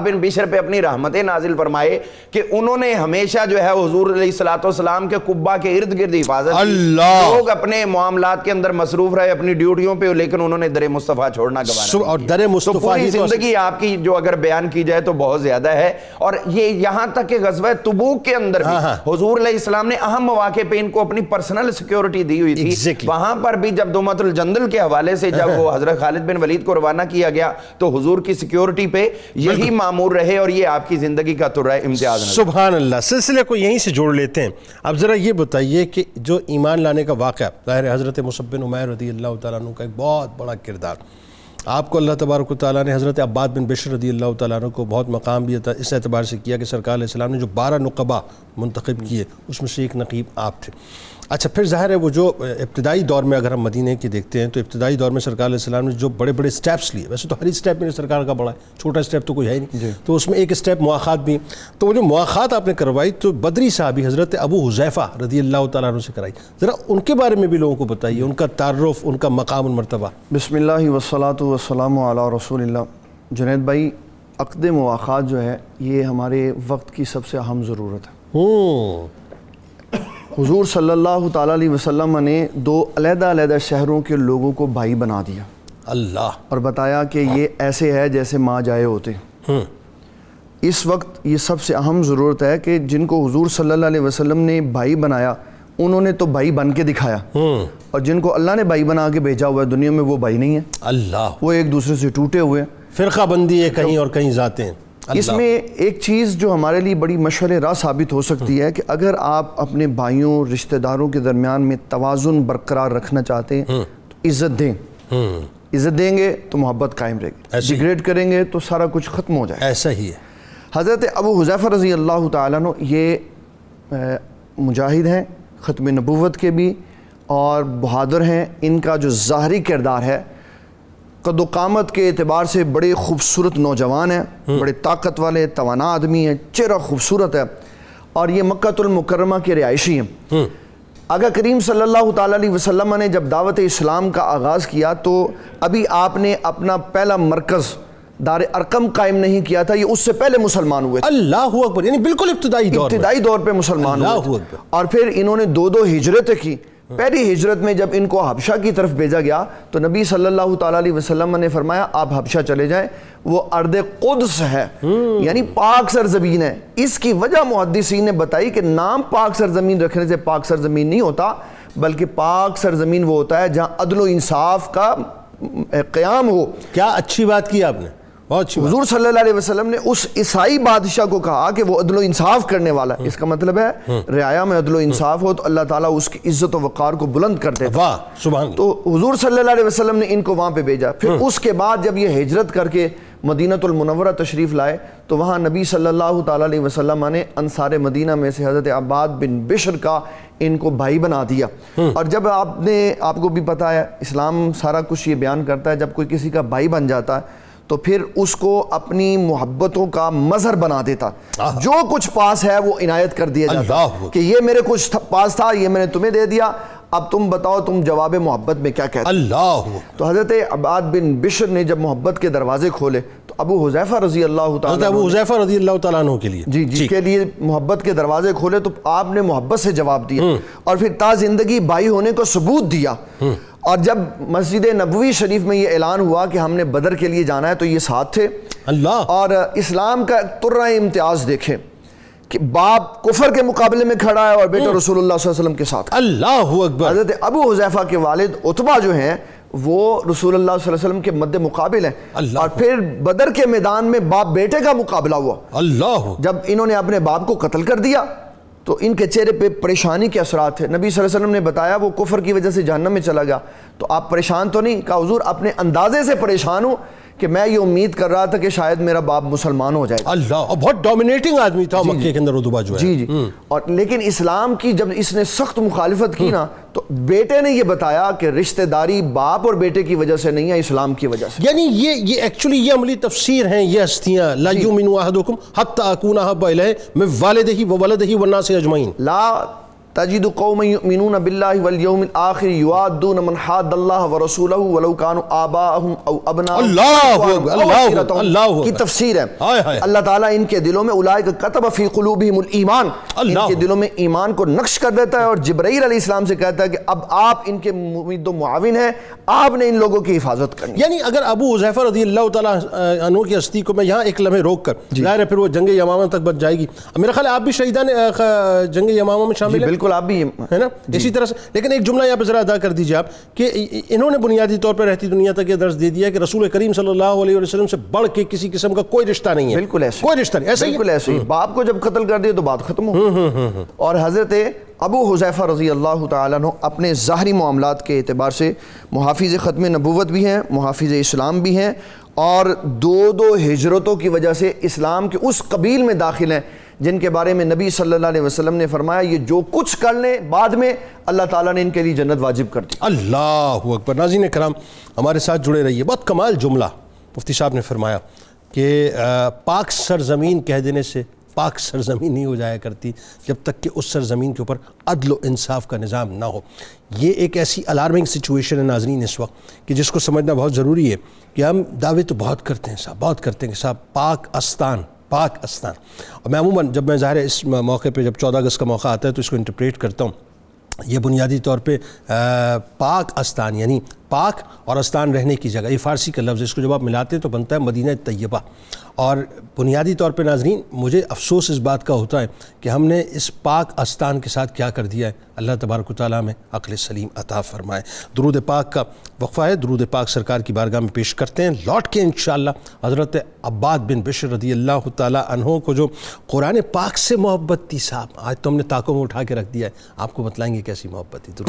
بن بشر پہ اپنی رحمتیں نازل فرمائے کہ انہوں نے ہمیشہ جو ہے حضور علیہ الصلوۃ والسلام کے قبہ کے ارد گرد حفاظت کی. لوگ اپنے معاملات کے اندر مصروف رہے اپنی ڈیوٹیوں پہ، لیکن انہوں نے در مصطفیٰ چھوڑنا گوارا.
اور در مصطفیٰ
پوری زندگی آپ کی جو اگر بیان کی جائے تو بہت زیادہ ہے. اور یہ یہاں تک کہ غزوہ تبوک کے اندر بھی حضور علیہ السلام نے اہم مواقع پہ ان کو اپنی پرسنل سیکیورٹی دی ہوئی تھی. وہاں پر بھی جب دومت الجندل کے حوالے سے جب وہ حضرت خالد بن ولید کو روانہ کیا گیا تو حضور کی سیکیورٹی پہ یہی مامور رہے اور یہ آپ کی زندگی کا ترہ امتیاز.
سبحان اللہ. سلسلے کو یہیں سے جوڑ لیتے ہیں. اب ذرا یہ بتائیے کہ جو ایمان لانے کا واقعہ ظاہر حضرت مصعب بن عمیر رضی اللہ تعالیٰ عنہ کا ایک بہت بڑا کردار. آپ کو اللہ تبارک و تعالیٰ نے حضرت عباد بن بشر رضی اللہ تعالیٰ عنہ کو بہت مقام بھی اس اعتبار سے کیا کہ سرکار علیہ السلام نے جو 12 نقبہ منتخب کیے اس میں سے ایک نقیب آپ تھے. اچھا پھر ظاہر ہے وہ جو ابتدائی دور میں اگر ہم مدینہ کی دیکھتے ہیں تو ابتدائی دور میں سرکار علیہ السلام نے جو بڑے بڑے سٹیپس لیے، ویسے تو ہر سٹیپ میں سرکار کا بڑا ہے، چھوٹا سٹیپ تو کوئی ہے ہی نہیں، تو اس میں ایک سٹیپ مواخات بھی. تو وہ جو مواخات آپ نے کروائی تو بدری صحابی حضرت ابو حذیفہ رضی اللہ تعالیٰ عنہ سے کرائی، ذرا ان کے بارے میں بھی لوگوں کو بتائیے، ان کا تعارف، ان کا مقام المرتبہ.
بسم اللہ والصلاۃ والسلام علی رسول اللہ. جنید بھائی، عقد مواخات جو ہے یہ ہمارے وقت کی سب سے اہم ضرورت ہے. حضور صلی اللہ تعالیٰ علیہ وسلم نے 2 علیحدہ شہروں کے لوگوں کو بھائی بنا دیا
اللہ،
اور بتایا کہ یہ ایسے ہے جیسے ماں جائے ہوتے. اس وقت یہ سب سے اہم ضرورت ہے کہ جن کو حضور صلی اللہ علیہ وسلم نے بھائی بنایا انہوں نے تو بھائی بن کے دکھایا، اور جن کو اللہ نے بھائی بنا کے بھیجا ہوا ہے دنیا میں وہ بھائی نہیں ہے. اللہ، وہ ایک دوسرے سے ٹوٹے ہوئے ہیں،
فرقہ بندی ہے کہیں اور کہیں ذاتیں ہیں.
اس میں ایک چیز جو ہمارے لیے بڑی مشعل راہ ثابت ہو سکتی ہے کہ اگر آپ اپنے بھائیوں رشتہ داروں کے درمیان میں توازن برقرار رکھنا چاہتے ہیں تو عزت دیں. عزت دیں گے تو محبت قائم رہے گی، ڈیگریڈ کریں گے تو سارا کچھ ختم ہو جائے.
ایسا ہی ہے.
حضرت ابو حذیفہ رضی اللہ تعالیٰ عنہ یہ مجاہد ہیں، ختم نبوت کے بھی، اور بہادر ہیں. ان کا جو ظاہری کردار ہے قد و قامت کے اعتبار سے بڑے خوبصورت نوجوان ہیں، بڑے طاقت والے توانا آدمی ہیں، چہرہ خوبصورت ہے، اور یہ مکہ المکرمہ کے رہائشی ہیں. آقا کریم صلی اللہ تعالیٰ علیہ وسلم نے جب دعوت اسلام کا آغاز کیا تو ابھی آپ نے اپنا پہلا مرکز دار ارقم قائم نہیں کیا تھا، یہ اس سے پہلے مسلمان ہوئے تھے.
اللہ اکبر، یعنی بالکل ابتدائی
دور پہ مسلمان ہوئے تھے. اور پھر انہوں نے 2 ہجرتیں کی. پہلی ہجرت میں جب ان کو حبشہ کی طرف بھیجا گیا تو نبی صلی اللہ تعالیٰ علیہ وسلم نے فرمایا آپ حبشہ چلے جائیں، وہ ارض قدس ہے، یعنی پاک سرزمین ہے. اس کی وجہ محدثین نے بتائی کہ نام پاک سرزمین رکھنے سے پاک سرزمین نہیں ہوتا، بلکہ پاک سرزمین وہ ہوتا ہے جہاں عدل و انصاف کا قیام ہو.
کیا اچھی بات کی آپ نے، بہت اچھی.
حضور صلی اللہ علیہ وسلم نے اس عیسائی بادشاہ کو کہا کہ وہ عدل و انصاف کرنے والا ہے. اس کا مطلب ہے رعایا میں عدل و انصاف ہو تو اللہ تعالیٰ اس کی عزت و وقار کو بلند کر دیتا.
واہ سبحان اللہ. تو
حضور صلی اللہ علیہ وسلم نے ان کو وہاں پہ بھیجا. پھر اس کے بعد جب یہ ہجرت کر کے مدینہ المنورہ تشریف لائے تو وہاں نبی صلی اللہ تعالیٰ علیہ وسلم نے انصار مدینہ میں سے حضرت عباد بن بشر کا ان کو بھائی بنا دیا. اور جب آپ کو بھی پتہ ہے اسلام سارا کچھ یہ بیان کرتا ہے جب کوئی کسی کا بھائی بن جاتا ہے تو پھر اس کو اپنی محبتوں کا مظہر بنا دیتا، جو کچھ پاس ہے وہ عنایت کر دیا جاتا کہ یہ میرے کچھ پاس تھا یہ میں نے تمہیں دے دیا، اب تم بتاؤ تم جواب محبت میں کیا کہتے.
اللہ.
تو حضرت عباد بن بشر نے جب محبت کے دروازے کھولے تو ابو حذیفہ رضی اللہ
تعالیٰ عنہ کے لیے
جی کے لیے محبت کے دروازے کھولے تو آپ نے محبت سے جواب دیا اور پھر تا زندگی بھائی ہونے کو ثبوت دیا. اور جب مسجد نبوی شریف میں یہ اعلان ہوا کہ ہم نے بدر کے لیے جانا ہے تو یہ ساتھ تھے. اللہ. اور اسلام کا ترہ امتیاز دیکھیں کہ باپ کفر کے مقابلے میں کھڑا ہے اور بیٹا رسول اللہ صلی اللہ علیہ وسلم کے ساتھ. اللہ اکبر. حضرت ابو حذیفہ کے والد عتبہ جو ہیں وہ رسول اللہ صلی اللہ علیہ وسلم کے مد مقابل ہیں. اور پھر بدر کے میدان میں باپ بیٹے کا مقابلہ ہوا. اللہ. جب انہوں نے اپنے باپ کو قتل کر دیا تو ان کے چہرے پہ پریشانی کے اثرات تھے. نبی صلی اللہ علیہ وسلم نے بتایا وہ کفر کی وجہ سے جہنم میں چلا گیا. تو آپ پریشان تو نہیں؟ کہا حضور اپنے اندازے سے پریشان ہوں
کہ میں یہ امید کر رہا تھا کہ شاید میرا باپ مسلمان ہو جائے.
اللہ, اور بہت ڈومینیٹنگ آدمی تھا مکے کے اندر عتبہ جو ہے.
جی اور لیکن اسلام کی جب اس نے سخت مخالفت کی نا تو بیٹے نے یہ بتایا کہ رشتہ داری باپ اور بیٹے کی وجہ سے نہیں ہے, اسلام کی وجہ سے.
یعنی یہ ایکچولی یہ عملی تفسیر ہیں یہ ہستیاں. لا یؤمن احدکم حتی اکون احب الیہ من والدہ وولدہ والناس اجمعین.
لا تجد قوم یؤمنون باللہ والیوم الآخر یوادون من حاد اللہ ورسولہ ولو کانوا آباءہم او ابناءہم
اللہ
کی تفسیر ہے. اللہ تعالیٰ ان کے دلوں میں اولئک کتب فی قلوبہم الایمان, ان کے دلوں میں ایمان کو نقش کر دیتا ہے, اور جبرائیل علیہ السلام سے کہتا ہے کہ اب آپ ان کے ممید و معاون ہیں, آپ نے ان لوگوں کی حفاظت کرنی.
یعنی اگر ابو حذیفہ رضی اللہ تعالیٰ عنہ کی ہستی کو میں یہاں ایک لمحے روک کر ظاہر ہے پھر وہ جنگ یمامہ تک بچ جائے گی. میرا خیال ہے آپ بھی شہیدان جنگ یمامہ میں شامل ہیں.
بالکل آپ بھی
ہے نا اسی طرح سے. لیکن ایک جملہ یہاں پہ ذرا ادا کر دیجیے آپ کہ انہوں نے بنیادی طور پر رہتی دنیا تک یہ درس دے دیا کہ رسول کریم صلی اللہ علیہ وسلم سے بڑھ کے کسی قسم کا کوئی رشتہ نہیں ہے.
بالکل ایسے,
کوئی رشتہ نہیں, ایسے ہی
بالکل ایسے ہی. باپ کو جب قتل کر دیا تو بات ختم ہو. اور حضرت ابو حذیفہ رضی اللہ تعالیٰ عنہ اپنے ظاہری معاملات کے اعتبار سے محافظ ختم نبوت بھی ہیں, محافظ اسلام بھی ہیں, اور دو ہجرتوں کی وجہ سے اسلام کے اس قبیل میں داخل ہیں جن کے بارے میں نبی صلی اللہ علیہ وسلم نے فرمایا یہ جو کچھ کر لیں بعد میں اللہ تعالیٰ نے ان کے لیے جنت واجب کر دی.
اللہ اکبر. ناظرین کرام ہمارے ساتھ جڑے رہیے. بہت کمال جملہ مفتی صاحب نے فرمایا کہ پاک سرزمین کہہ دینے سے پاک سرزمین نہیں ہو جایا کرتی جب تک کہ اس سرزمین کے اوپر عدل و انصاف کا نظام نہ ہو. یہ ایک ایسی الارمنگ سچویشن ہے ناظرین اس وقت کہ جس کو سمجھنا بہت ضروری ہے کہ ہم دعوے تو بہت کرتے ہیں صاحب, بہت کرتے ہیں کہ صاحب پاکستان. اور میں عموماً جب میں ظاہر ہے اس موقع پہ جب 14 اگست کا موقع آتا ہے تو اس کو انٹرپریٹ کرتا ہوں. یہ بنیادی طور پہ پاک استان یعنی پاک اور استان رہنے کی جگہ, یہ فارسی کا لفظ, اس کو جب آپ ملاتے ہیں تو بنتا ہے مدینہ طیبہ. اور بنیادی طور پہ ناظرین مجھے افسوس اس بات کا ہوتا ہے کہ ہم نے اس پاک استان کے ساتھ کیا کر دیا ہے. اللہ تبارک و تعالیٰ میں عقل سلیم عطا فرمائے. درود پاک کا وقفہ ہے, درود پاک سرکار کی بارگاہ میں پیش کرتے ہیں. لوٹ کے انشاءاللہ حضرت عباد بن بشر رضی اللہ تعالیٰ عنہ کو جو قرآن پاک سے محبت تھی صاحب, آج تو ہم نے طاقوں میں اٹھا کے رکھ دیا ہے, آپ کو بتلائیں گے کیسی محبت تھی.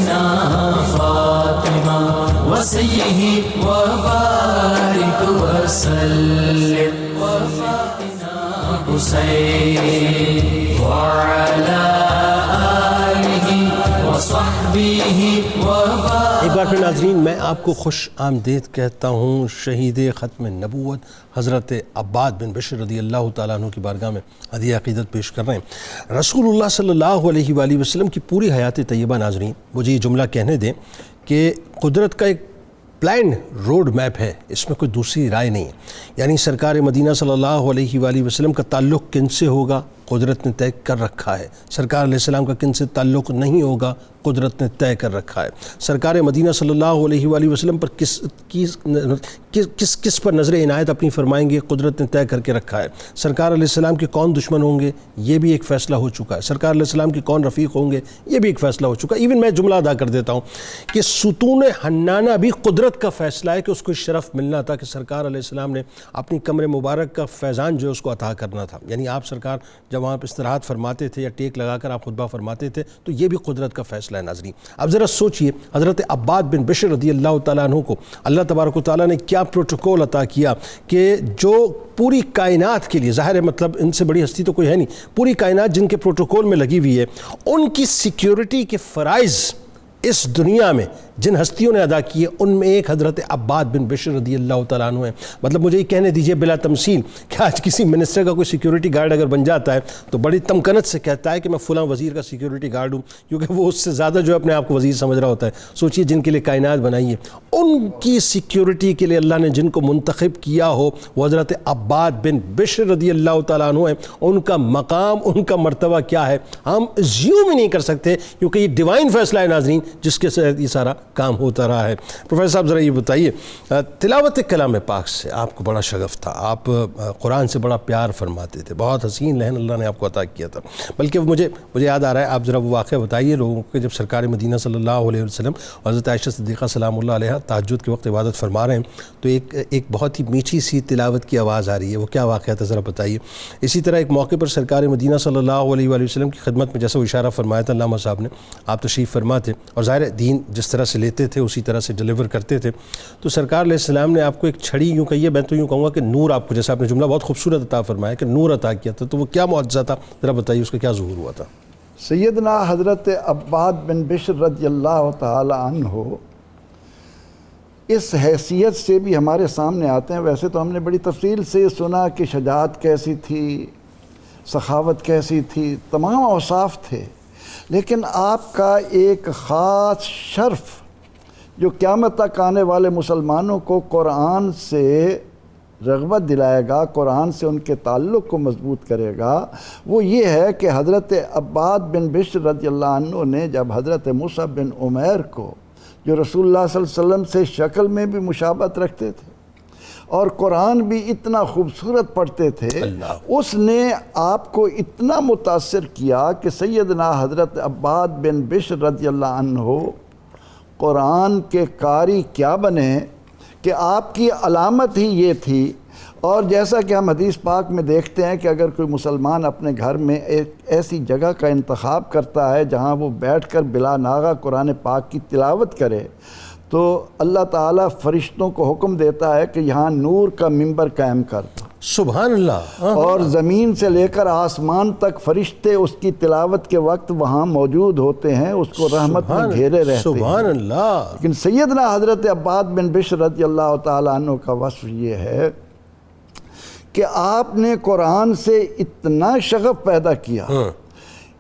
فاطمہ وسیہ وبارک وسلم حسین وعلی آلہ وصحبہ وبارک.
ایک بار پھر ناظرین میں آپ کو خوش آمدید کہتا ہوں. شہید ختم نبوت حضرت عباد بن بشر رضی اللہ تعالیٰ عنہ کی بارگاہ میں ہدیہ عقیدت پیش کر رہے ہیں. رسول اللہ صلی اللہ علیہ وآلہ وسلم کی پوری حیات طیبہ ناظرین مجھے یہ جملہ کہنے دیں کہ قدرت کا ایک پلانڈ روڈ میپ ہے, اس میں کوئی دوسری رائے نہیں ہے. یعنی سرکار مدینہ صلی اللہ علیہ وآلہ وسلم کا تعلق کن سے ہوگا قدرت نے طے کر رکھا ہے. سرکار علیہ السلام کا کن سے تعلق نہیں ہوگا قدرت نے طے کر رکھا ہے. سرکار مدینہ صلی اللہ علیہ وآلہ وسلم پر کس پر نظر عنایت اپنی فرمائیں گے قدرت نے طے کر کے رکھا ہے. سرکار علیہ السلام کے کون دشمن ہوں گے یہ بھی ایک فیصلہ ہو چکا ہے. سرکار علیہ السلام کے کون رفیق ہوں گے یہ بھی ایک فیصلہ ہو چکا ہے. ایون میں جملہ ادا کر دیتا ہوں کہ ستون حنانہ بھی قدرت کا فیصلہ ہے کہ اس کو شرف ملنا تھا کہ سرکار علیہ السلام نے اپنی کمر مبارک کا فیضان جو ہے اس کو عطا کرنا تھا. یعنی آپ سرکار جب وہاں پہ استراحت فرماتے تھے یا ٹیک لگا کر آپ خطبہ فرماتے تھے تو یہ بھی قدرت کا فیصلہ ہے. ناظرین اب ذرا سوچئے حضرت عباد بن بشر رضی اللہ تعالیٰ عنہ کو اللہ تبارک و تعالیٰ نے کیا پروٹوکول عطا کیا کہ جو پوری کائنات کے لیے, ظاہر ہے مطلب ان سے بڑی ہستی تو کوئی ہے نہیں, پوری کائنات جن کے پروٹوکول میں لگی ہوئی ہے ان کی سیکیورٹی کے فرائض اس دنیا میں جن ہستیوں نے ادا کیے ان میں ایک حضرت عباد بن بشر رضی اللہ تعالیٰ عنہ ہیں. مطلب مجھے یہ کہنے دیجئے بلا تمثیل کہ آج کسی منسٹر کا کوئی سیکیورٹی گارڈ اگر بن جاتا ہے تو بڑی تمکنت سے کہتا ہے کہ میں فلاں وزیر کا سیکیورٹی گارڈ ہوں, کیونکہ وہ اس سے زیادہ جو اپنے آپ کو وزیر سمجھ رہا ہوتا ہے. سوچئے جن کے لیے کائنات بنائی ہے ان کی سیکیورٹی کے لیے اللہ نے جن کو منتخب کیا ہو وہ حضرت عباد بن بشر رضی اللہ تعالیٰ عنہ ہیں. ان کا مقام ان کا مرتبہ کیا ہے ہم زیوم ہی نہیں کر سکتے, کیونکہ یہ ڈیوائن فیصلہ ہے ناظرین جس کے ساتھ یہ سارا کام ہوتا رہا ہے. پروفیسر صاحب ذرا یہ بتائیے, تلاوت کلام پاک سے آپ کو بڑا شغف تھا, آپ قرآن سے بڑا پیار فرماتے تھے, بہت حسین لہن اللہ نے آپ کو عطا کیا تھا. بلکہ مجھے یاد آ رہا ہے, آپ ذرا وہ واقعہ بتائیے لوگوں کو جب سرکار مدینہ صلی اللہ علیہ وسلم حضرت عائشہ صدیقہ سلام اللہ علیہ تہجد کے وقت عبادت فرما رہے ہیں تو ایک بہت ہی میٹھی سی تلاوت کی آواز آ رہی ہے, وہ کیا واقعہ تھا ذرا بتائیے. اسی طرح ایک موقع پر سرکار مدینہ صلی اللہ علیہ وآلہ وسلم کی خدمت میں جیسا وہ اشارہ فرمایا تھا علامہ صاحب نے, آپ تشریف فرما تھے اور ظاہر ہے دین جس طرح سے لیتے تھے اسی طرح سے ڈیلیور کرتے تھے. تو سرکار علیہ السلام نے آپ کو ایک چھڑی یوں کہی ہے، میں تو یوں کہوں گا کہ نور آپ کو، جیسا آپ نے جملہ بہت خوبصورت عطا فرمایا کہ نور عطا کیا تھا، تو وہ کیا معجزہ تھا ذرا بتائیے، اس کا کیا ظہور ہوا تھا؟
سیدنا حضرت عباد بن بشر رضی اللہ تعالی عنہ اس حیثیت سے بھی ہمارے سامنے آتے ہیں. ویسے تو ہم نے بڑی تفصیل سے سنا کہ شجاعت کیسی تھی، سخاوت کیسی تھی، تمام اوصاف تھے، لیکن آپ کا ایک خاص شرف جو قیامت تک آنے والے مسلمانوں کو قرآن سے رغبت دلائے گا، قرآن سے ان کے تعلق کو مضبوط کرے گا، وہ یہ ہے کہ حضرت عباد بن بشر رضی اللہ عنہ نے جب حضرت مصعب بن عمیر کو، جو رسول اللہ صلی اللہ علیہ وسلم سے شکل میں بھی مشابہت رکھتے تھے اور قرآن بھی اتنا خوبصورت پڑھتے تھے، اس نے آپ کو اتنا متاثر کیا کہ سیدنا حضرت عباد بن بشر رضی اللہ عنہ قرآن کے قاری کیا بنے کہ آپ کی علامت ہی یہ تھی. اور جیسا کہ ہم حدیث پاک میں دیکھتے ہیں کہ اگر کوئی مسلمان اپنے گھر میں ایک ایسی جگہ کا انتخاب کرتا ہے جہاں وہ بیٹھ کر بلا ناغہ قرآن پاک کی تلاوت کرے، تو اللہ تعالیٰ فرشتوں کو حکم دیتا ہے کہ یہاں نور کا منبر قائم کر دو.
سبحان اللہ.
اور زمین سے لے کر آسمان تک فرشتے اس کی تلاوت کے وقت وہاں موجود ہوتے ہیں، اس کو رحمت میں گھیرے رہتے ہیں.
سبحان اللہ.
لیکن سیدنا حضرت عباد بن بشر رضی اللہ تعالیٰ عنہ کا وصف یہ ہے کہ آپ نے قرآن سے اتنا شغف پیدا کیا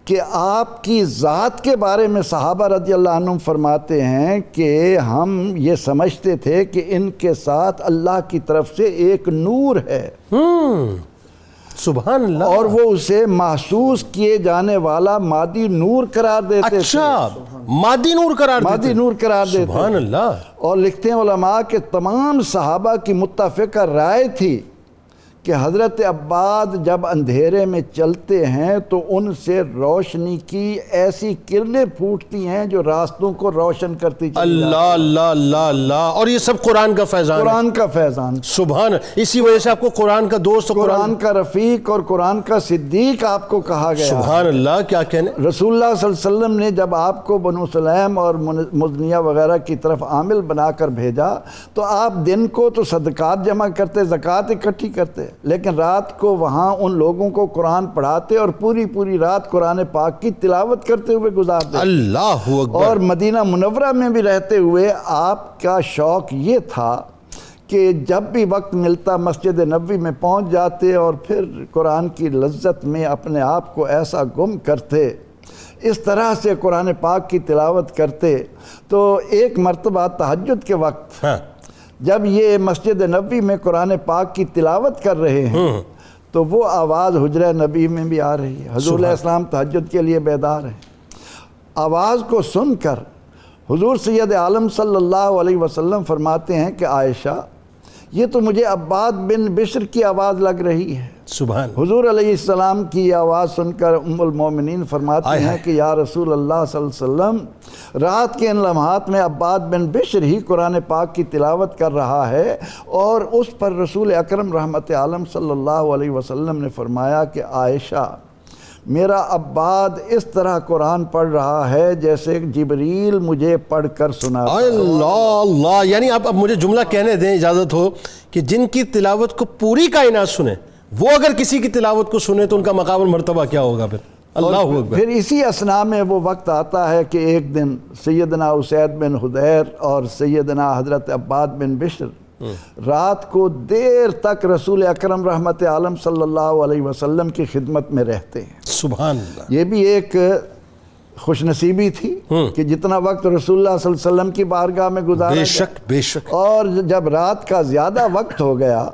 کہ آپ کی ذات کے بارے میں صحابہ رضی اللہ عنہم فرماتے ہیں کہ ہم یہ سمجھتے تھے کہ ان کے ساتھ اللہ کی طرف سے ایک نور ہے.
سبحان اللہ.
اور وہ اسے محسوس کیے جانے والا مادی نور قرار دیتے تھے.
اچھا، مادی نور قرار دیتے.
مادی نور قرار دیتے.
سبحان اللہ.
اور لکھتے ہیں علماء کہ تمام صحابہ کی متفقہ رائے تھی کہ حضرت عباد جب اندھیرے میں چلتے ہیں تو ان سے روشنی کی ایسی کرنیں پھوٹتی ہیں جو راستوں کو روشن کرتی چلی جاتی ہیں.
اللہ اللہ اللہ اللہ. اور یہ سب قرآن کا فیضان.
قرآن کا فیضان.
سبحان. اسی وجہ سے آپ کو قرآن کا دوست،
قرآن کا رفیق اور قرآن کا صدیق آپ کو کہا گیا.
سبحان اللہ. کیا کہنے.
رسول اللہ صلی اللہ علیہ وسلم نے جب آپ کو بنو سلیم اور مزنیہ وغیرہ کی طرف عامل بنا کر بھیجا تو آپ دن کو تو صدقات جمع کرتے، زکوٰۃ اکٹھی کرتے، لیکن رات کو وہاں ان لوگوں کو قرآن پڑھاتے اور پوری رات قرآن پاک کی تلاوت کرتے ہوئے گزارتے.
اللہ اکبر.
اور مدینہ منورہ میں بھی رہتے ہوئے آپ کا شوق یہ تھا کہ جب بھی وقت ملتا مسجد نبوی میں پہنچ جاتے اور پھر قرآن کی لذت میں اپنے آپ کو ایسا گم کرتے، اس طرح سے قرآن پاک کی تلاوت کرتے. تو ایک مرتبہ تہجد کے وقت جب یہ مسجد نبوی میں قرآن پاک کی تلاوت کر رہے ہیں تو وہ آواز حجرہ نبی میں بھی آ رہی ہے. حضور علیہ السلام تہجد کے لیے بیدار ہیں. آواز کو سن کر حضور سید عالم صلی اللہ علیہ وسلم فرماتے ہیں کہ عائشہ، یہ تو مجھے عباد بن بشر کی آواز لگ رہی ہے.
سبحان.
حضور علیہ السلام کی یہ آواز سن کر ام المومنین فرماتی ہیں کہ یا رسول اللہ صلی اللہ علیہ وسلم، رات کے ان لمحات میں عباد بن بشر ہی قرآن پاک کی تلاوت کر رہا ہے. اور اس پر رسول اکرم رحمت عالم صلی اللہ علیہ وسلم نے فرمایا کہ عائشہ، میرا عباد اس طرح قرآن پڑھ رہا ہے جیسے جبریل مجھے پڑھ کر سنا.
اللہ اللہ. یعنی آپ اب مجھے جملہ کہنے دیں، اجازت ہو، کہ جن کی تلاوت کو پوری کائنات سنے وہ اگر کسی کی تلاوت کو سنے تو ان کا مقام المرتبہ کیا ہوگا پھر. اللہ اکبر.
پھر اسی اثناء میں وہ وقت آتا ہے کہ ایک دن سیدنا اسید بن حضیر اور سیدنا حضرت عباد بن بشر رات کو دیر تک رسول اکرم رحمت عالم صلی اللہ علیہ وسلم کی خدمت میں رہتے ہیں.
سبحان اللہ.
یہ بھی ایک خوش نصیبی تھی کہ جتنا وقت رسول اللہ صلی اللہ علیہ وسلم کی بارگاہ میں گزارا
بے شک بے شک.
اور جب رات کا زیادہ وقت ہو گیا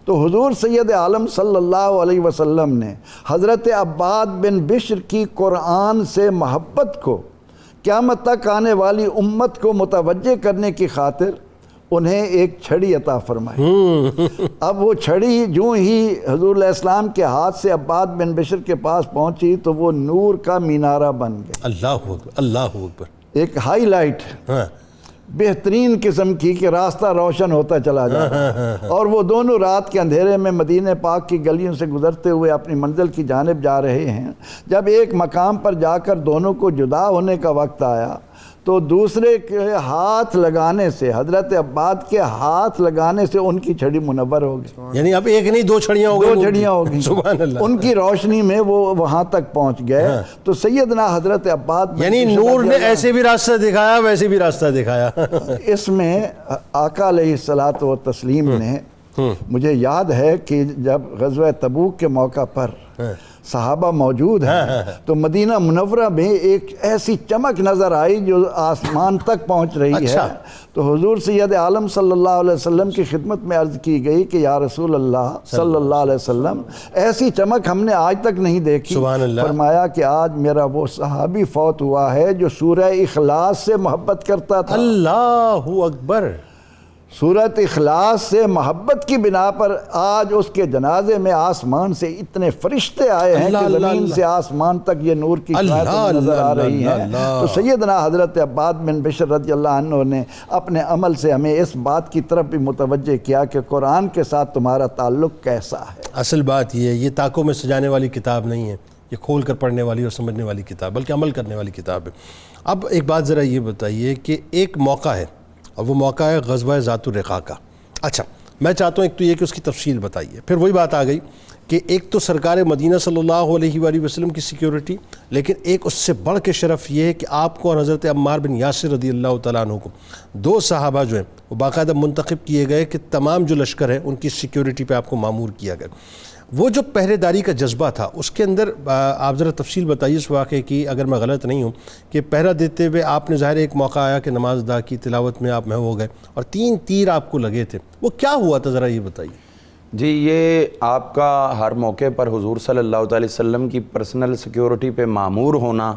تو حضور سید عالم صلی اللہ علیہ وسلم نے حضرت عباد بن بشر کی قرآن سے محبت کو قیامت تک آنے والی امت کو متوجہ کرنے کی خاطر انہیں ایک چھڑی عطا فرمائی. اب وہ چھڑی جو ہی حضور علیہ السلام کے ہاتھ سے عباد بن بشر کے پاس پہنچی تو وہ نور کا مینارہ بن گیا.
اللہ اکبر اللہ اکبر.
ایک ہائی لائٹ بہترین قسم کی کہ راستہ روشن ہوتا چلا جاتا. اور وہ دونوں رات کے اندھیرے میں مدینہ پاک کی گلیوں سے گزرتے ہوئے اپنی منزل کی جانب جا رہے ہیں. جب ایک مقام پر جا کر دونوں کو جدا ہونے کا وقت آیا تو دوسرے کے ہاتھ لگانے سے، حضرت عباد کے ہاتھ لگانے سے ان کی چھڑی منور ہو گئی،
یعنی اب ایک نہیں دو چھڑیاں ہو گئی،
دو چھڑیاں ہو گئی،
سبحان اللہ،
ان کی روشنی میں وہ وہاں تک پہنچ گئے۔ تو سیدنا حضرت عباد
یعنی نور نے ایسے بھی راستہ دکھایا ویسے بھی راستہ دکھایا۔
اس میں آقا علیہ الصلاۃ والتسلیم نے، مجھے یاد ہے کہ جب غزوہ تبوک کے موقع پر صحابہ موجود ہیں تو مدینہ منورہ میں ایک ایسی چمک نظر آئی جو آسمان تک پہنچ رہی ہے۔ تو حضور سید عالم صلی اللہ علیہ وسلم کی خدمت میں عرض کی گئی کہ یا رسول اللہ صلی اللہ علیہ وسلم، ایسی چمک ہم نے آج تک نہیں دیکھی۔
سبحان اللہ۔
فرمایا کہ آج میرا وہ صحابی فوت ہوا ہے جو سورہ اخلاص سے محبت کرتا تھا۔
اللہ اکبر۔
سورت اخلاص سے محبت کی بنا پر آج اس کے جنازے میں آسمان سے اتنے فرشتے آئے ہیں کہ زمین سے آسمان تک یہ نور کی شعاعت نظر آ رہی ہیں۔ تو سیدنا حضرت عباد بن بشر رضی اللہ عنہ نے اپنے عمل سے ہمیں اس بات کی طرف بھی متوجہ کیا کہ قرآن کے ساتھ تمہارا تعلق کیسا ہے۔
اصل بات یہ تاکوں میں سجانے والی کتاب نہیں ہے، یہ کھول کر پڑھنے والی اور سمجھنے والی کتاب، بلکہ عمل کرنے والی کتاب ہے۔ اب ایک بات ذرا یہ بتائیے کہ ایک موقع ہے اور وہ موقع ہے غزوہ ذات الرقاع کا۔ اچھا، میں چاہتا ہوں ایک تو یہ کہ اس کی تفصیل بتائیے، پھر وہی بات آ گئی کہ ایک تو سرکار مدینہ صلی اللہ علیہ وآلہ وسلم کی سیکیورٹی، لیکن ایک اس سے بڑھ کے شرف یہ ہے کہ آپ کو اور حضرت عمار بن یاسر رضی اللہ تعالیٰ عنہ کو، دو صحابہ جو ہیں وہ باقاعدہ منتخب کیے گئے کہ تمام جو لشکر ہے ان کی سیکیورٹی پہ آپ کو مامور کیا گیا۔ وہ جو پہرے داری کا جذبہ تھا اس کے اندر آپ ذرا تفصیل بتائیے اس واقعے کی، اگر میں غلط نہیں ہوں، کہ پہرا دیتے ہوئے آپ نے ظاہر ایک موقع آیا کہ نماز ادا کی، تلاوت میں آپ میں ہو گئے اور 3 تیر آپ کو لگے تھے، وہ کیا ہوا تھا ذرا یہ بتائیے۔
جی، یہ آپ کا ہر موقع پر حضور صلی اللہ علیہ وسلم کی پرسنل سیکیورٹی پہ مامور ہونا،